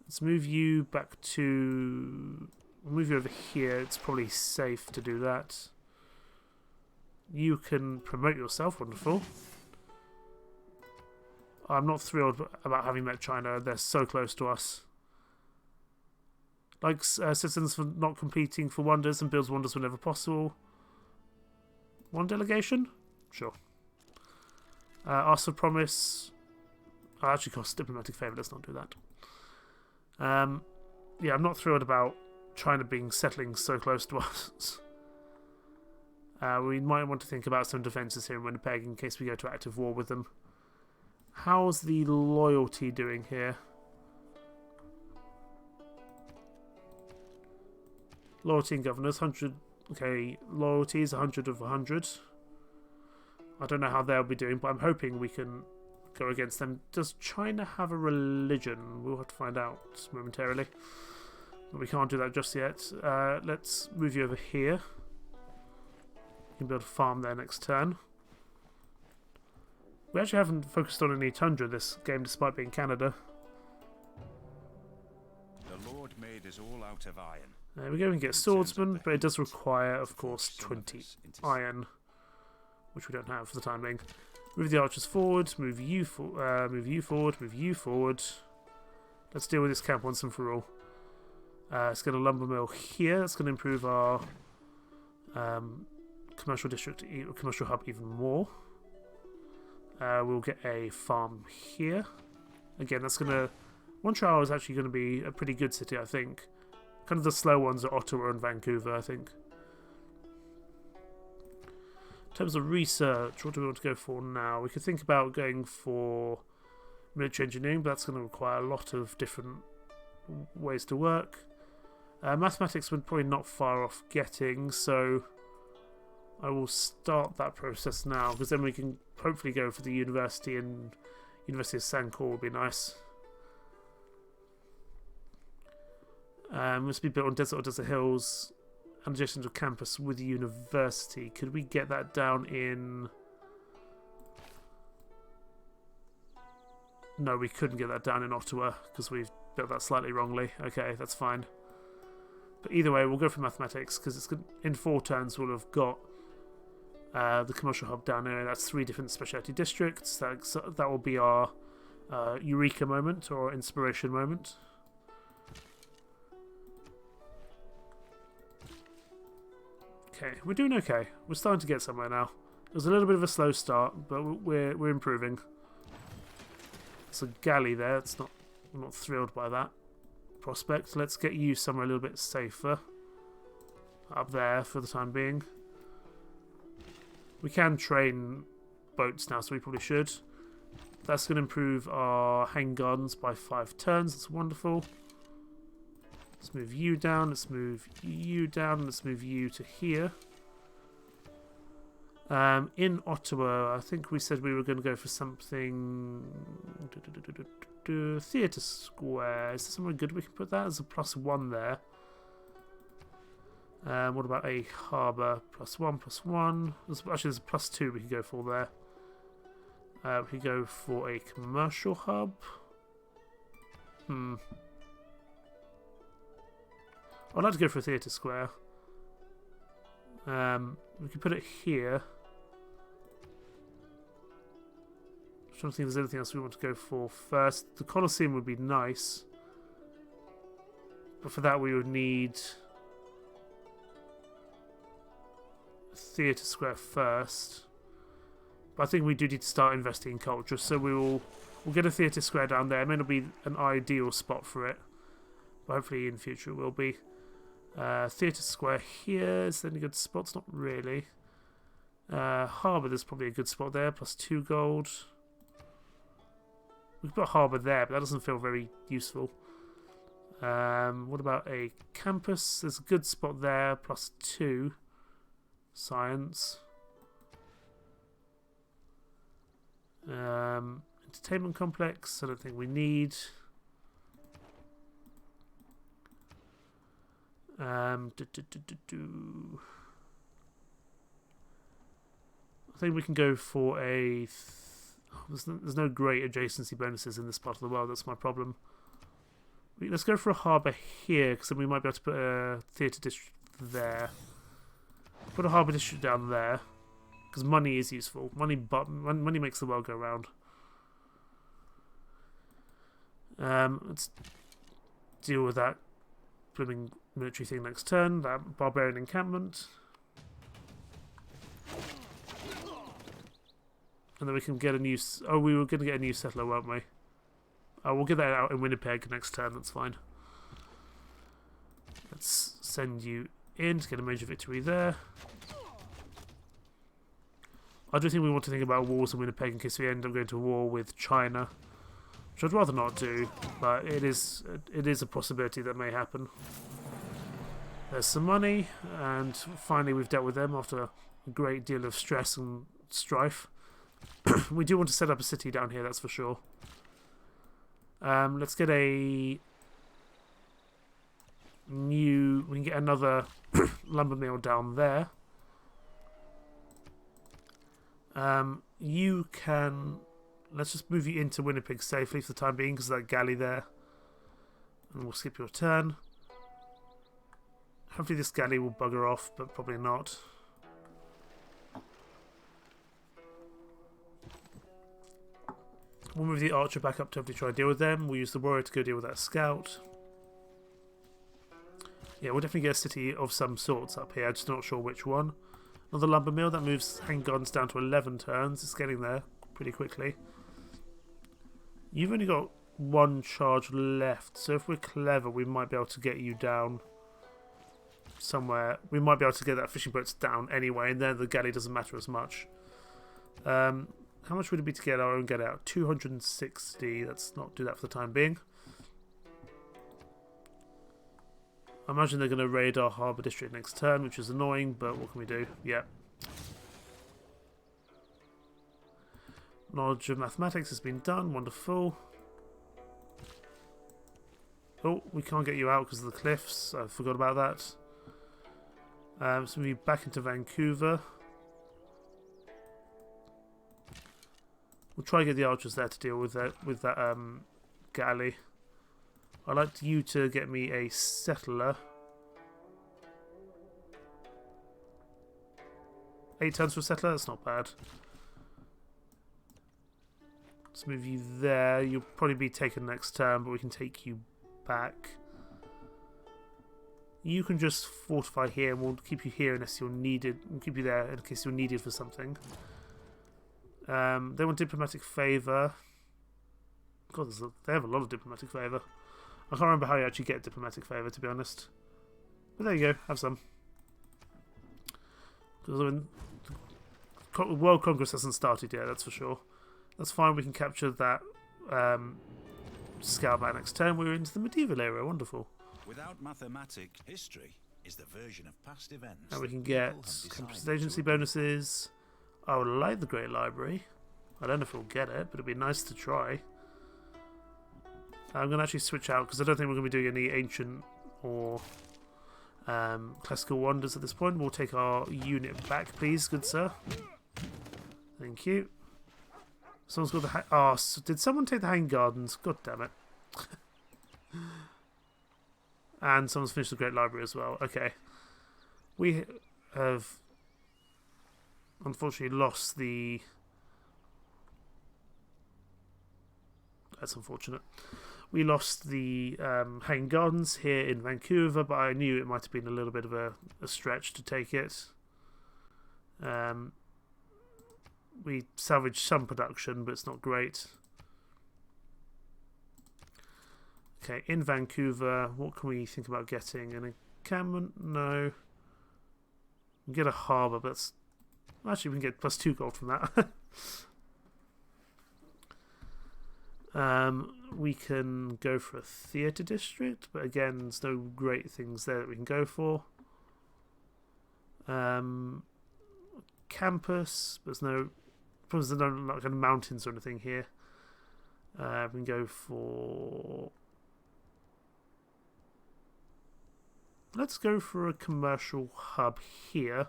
Let's move you back to... We'll move you over here, it's probably safe to do that. You can promote yourself, wonderful. I'm not thrilled about having met China, they're so close to us. Like citizens for not competing for wonders and builds wonders whenever possible. One delegation? Sure. Ask for promise. Actually costs diplomatic favour, let's not do that. Yeah, I'm not thrilled about China settling so close to us. We might want to think about some defences here in Winnipeg in case we go to active war with them. How's the loyalty doing here? Loyalty and governors, 100. Okay, loyalty is 100 of 100. I don't know how they'll be doing, but I'm hoping we can go against them. Does China have a religion? We'll have to find out momentarily. But we can't do that just yet. Let's move you over here. You can build a farm there next turn. We actually haven't focused on any tundra this game, despite being Canada. The Lord made us all out of iron. There we go, we can get swordsman, but it does require, of course, 20 iron, which we don't have for the time being. Move the archers forward, move you forward, move you forward. Let's deal with this camp once and for all. Let's get a lumber mill here. That's going to improve our commercial district, commercial hub even more. We'll get a farm here. Again, that's going to... Montreal is actually going to be a pretty good city, I think. Kind of the slow ones are Ottawa and Vancouver, I think. In terms of research, what do we want to go for now? We could think about going for military engineering, but that's going to require a lot of different ways to work. Mathematics we're probably not far off getting, so I will start that process now, because then we can hopefully go for the university, and University of Sankor would be nice. Must be built on desert or desert hills, and adjacent to campus with the university. Could we get that down in... No, we couldn't get that down in Ottawa, because we've built that slightly wrongly. Okay, that's fine. But either way, we'll go for mathematics, because it's in 4 turns we'll have got the commercial hub down there. That's 3 different specialty districts. That will be our eureka moment, or inspiration moment. Okay, we're doing okay. We're starting to get somewhere now. It was a little bit of a slow start, but we're improving. It's a galley there. I'm not thrilled by that prospect. Let's get you somewhere a little bit safer. Up there for the time being. We can train boats now, so we probably should. That's going to improve our hang gardens by 5 turns. That's wonderful. Let's move you down, let's move you down, let's move you to here. In Ottawa, I think we said we were going to go for something... Theatre Square. Is there somewhere good we can put that? There's a +1 there. What about a harbour? +1, +1. Actually, there's a +2 we can go for there. We could go for a commercial hub. I'd like to go for a theatre square. We could put it here. I'm trying to think if there's anything else we want to go for first. The Colosseum would be nice. But for that we would need a theatre square first. But I think we do need to start investing in culture, so we'll get a theatre square down there. It may not be an ideal spot for it, but hopefully in future it will be. Theatre square here. Is there any good spots? Not really. Harbour, there's probably a good spot there, +2 gold. We could put a harbour there, but that doesn't feel very useful. What about a campus? There's a good spot there, +2 science. Entertainment complex, I don't think we need. I think we can go for a... There's no great adjacency bonuses in this part of the world, that's my problem. Let's go for a harbour here, because then we might be able to put a theatre district there. Put a harbour district down there, because money is useful. Money makes the world go round. Let's deal with that blooming military thing next turn. That barbarian encampment. And then we can get a new... Oh, we were going to get a new settler, weren't we? Oh, we'll get that out in Winnipeg next turn, that's fine. Let's send you in to get a major victory there. I do think we want to think about wars in Winnipeg in case we end up going to war with China. Which I'd rather not do, but it is a possibility that may happen. There's some money, and finally we've dealt with them after a great deal of stress and strife. We do want to set up a city down here, that's for sure. Let's get a new... We can get another lumber mill down there. You can... Let's just move you into Winnipeg safely for the time being because of that galley there. And we'll skip your turn. Hopefully this galley will bugger off, but probably not. We'll move the archer back up to hopefully try to deal with them. We'll use the warrior to go deal with that scout. Yeah, we'll definitely get a city of some sorts up here. I'm just not sure which one. Another lumber mill. That moves handguns down to 11 turns. It's getting there pretty quickly. You've only got one charge left. So if we're clever, we might be able to get you down somewhere. We might be able to get that fishing boats down anyway. And then the galley doesn't matter as much. How much would it be to get our own get out? 260. Let's not do that for the time being. I imagine they're going to raid our harbour district next turn, which is annoying, but what can we do? Yeah. Knowledge of mathematics has been done. Wonderful. Oh, we can't get you out because of the cliffs. I forgot about that. So we'll be back into Vancouver. We'll try and get the archers there to deal with that galley. I'd like you to get me a settler. 8 turns for a settler, that's not bad. Let's move you there. You'll probably be taken next turn, but we can take you back. You can just fortify here, and we'll keep you here unless you're needed. We'll keep you there in case you're needed for something. They want diplomatic favour. God, they have a lot of diplomatic favour. I can't remember how you actually get diplomatic favour, to be honest. But there you go, have some. Because I mean, the World Congress hasn't started yet, that's for sure. That's fine, we can capture that scout back next turn. We're into the medieval era, wonderful. Without mathematic, history is the version of past events. And we can get campus agency bonuses. I would like the Great Library. I don't know if we'll get it, but it'd be nice to try. I'm going to actually switch out because I don't think we're going to be doing any ancient or classical wonders at this point. We'll take our unit back, please, good sir. Thank you. Someone's got the... did someone take the Hanging Gardens? God damn it. And someone's finished the Great Library as well. Okay. We have unfortunately lost the... That's unfortunate. We lost the Hanging Gardens here in Vancouver, but I knew it might have been a little bit of a stretch to take it. We salvaged some production, but it's not great. Okay, in Vancouver, what can we think about getting? An encampment? No. We can get a harbour, but that's... Actually, we can get +2 gold from that. We can go for a theatre district, but again, there's no great things there that we can go for. Campus, there's no... There's no like, kind of mountains or anything here. We can go for... Let's go for a commercial hub here.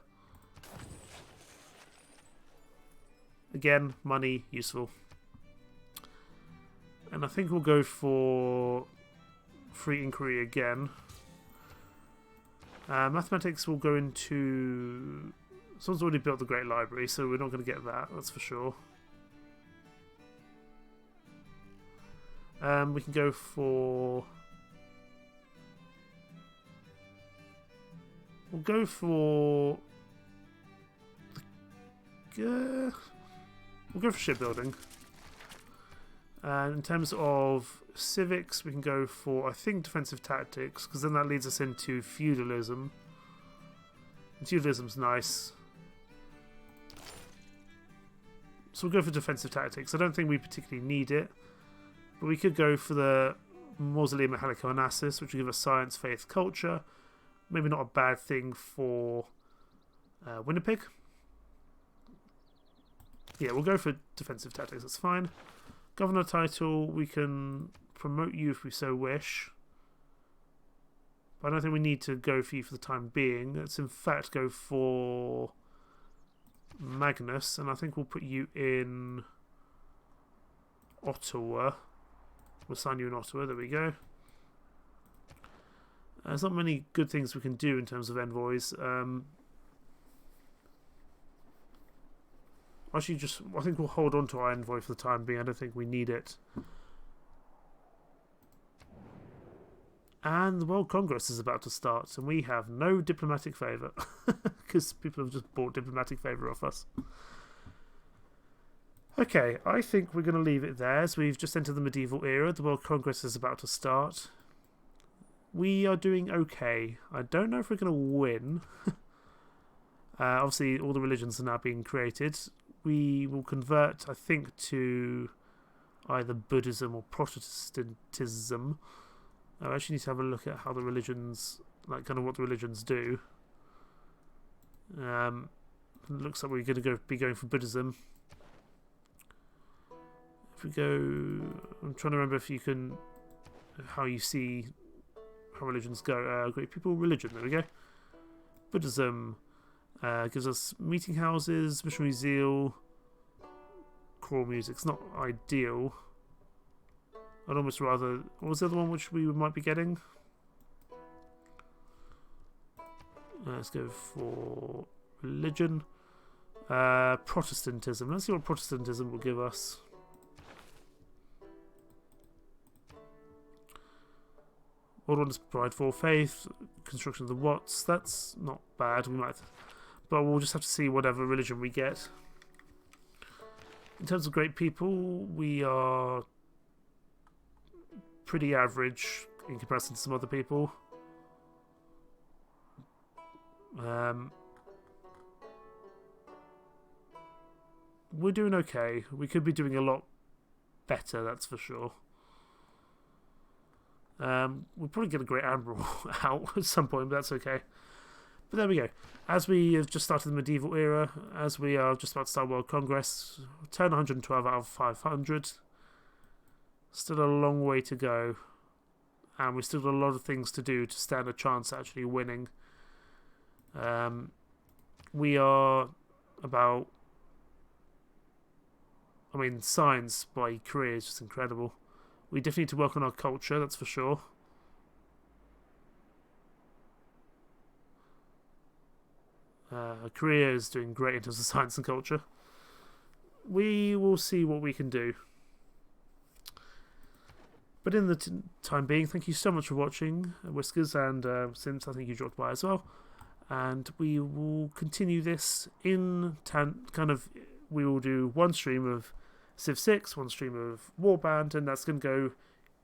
Again, money, useful. And I think we'll go for free inquiry again. Mathematics will go into... Someone's already built the Great Library, so we're not going to get that, that's for sure. We can go for... We'll go for... We'll go for shipbuilding. And in terms of civics, we can go for, I think, defensive tactics, because then that leads us into feudalism. And feudalism's nice. So we'll go for defensive tactics. I don't think we particularly need it, but we could go for the Mausoleum at Halicarnassus, which will give us science, faith, culture. Maybe not a bad thing for Winnipeg. Yeah, we'll go for defensive tactics, that's fine. Governor title, we can promote you if we so wish. But I don't think we need to go for you for the time being. Let's in fact go for Magnus, and I think we'll put you in Ottawa. We'll sign you in Ottawa, there we go. There's not many good things we can do in terms of envoys. Actually, I think we'll hold on to our envoy for the time being. I don't think we need it. And the World Congress is about to start, and we have no diplomatic favour. Because people have just bought diplomatic favour off us. Okay, I think we're going to leave it there, as we've just entered the medieval era. The World Congress is about to start. We are doing okay. I don't know if we're going to win. Obviously, all the religions are now being created. We will convert, I think, to either Buddhism or Protestantism. I actually need to have a look at how the religions, like kind of what the religions do. It looks like we're going to be going for Buddhism. If we go, I'm trying to remember if you can, how you see how religions go. Great people, religion, there we go. Buddhism gives us meeting houses, missionary zeal, choral music. It's not ideal. I'd almost rather... What was the other one which we might be getting? Let's go for religion. Protestantism. Let's see what Protestantism will give us. World Wonders provide for faith. Construction of the Watts. That's not bad. We might... But we'll just have to see whatever religion we get. In terms of great people, we are pretty average in comparison to some other people. We're doing okay. We could be doing a lot better, that's for sure. We'll probably get a great admiral out at some point, but that's okay. But there we go. As we have just started the medieval era, as we are just about to start World Congress, turn 112 out of 500. Still a long way to go. And we've still got a lot of things to do to stand a chance at actually winning. We are about... I mean, science by career is just incredible. We definitely need to work on our culture, that's for sure. Korea is doing great in terms of science and culture. We will see what we can do. But in the time being, thank you so much for watching, Whiskers, and Sims, I think you dropped by as well. And we will continue this in we will do one stream of Civ 6, one stream of Warband, and that's going to go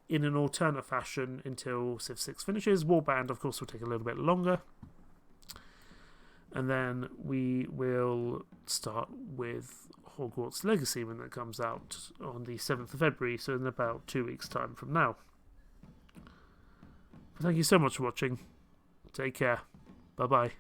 in an alternate fashion until Civ 6 finishes. Warband, of course, will take a little bit longer. And then we will start with Hogwarts Legacy when that comes out on the 7th of February, so in about 2 weeks' time from now. But thank you so much for watching. Take care. Bye-bye.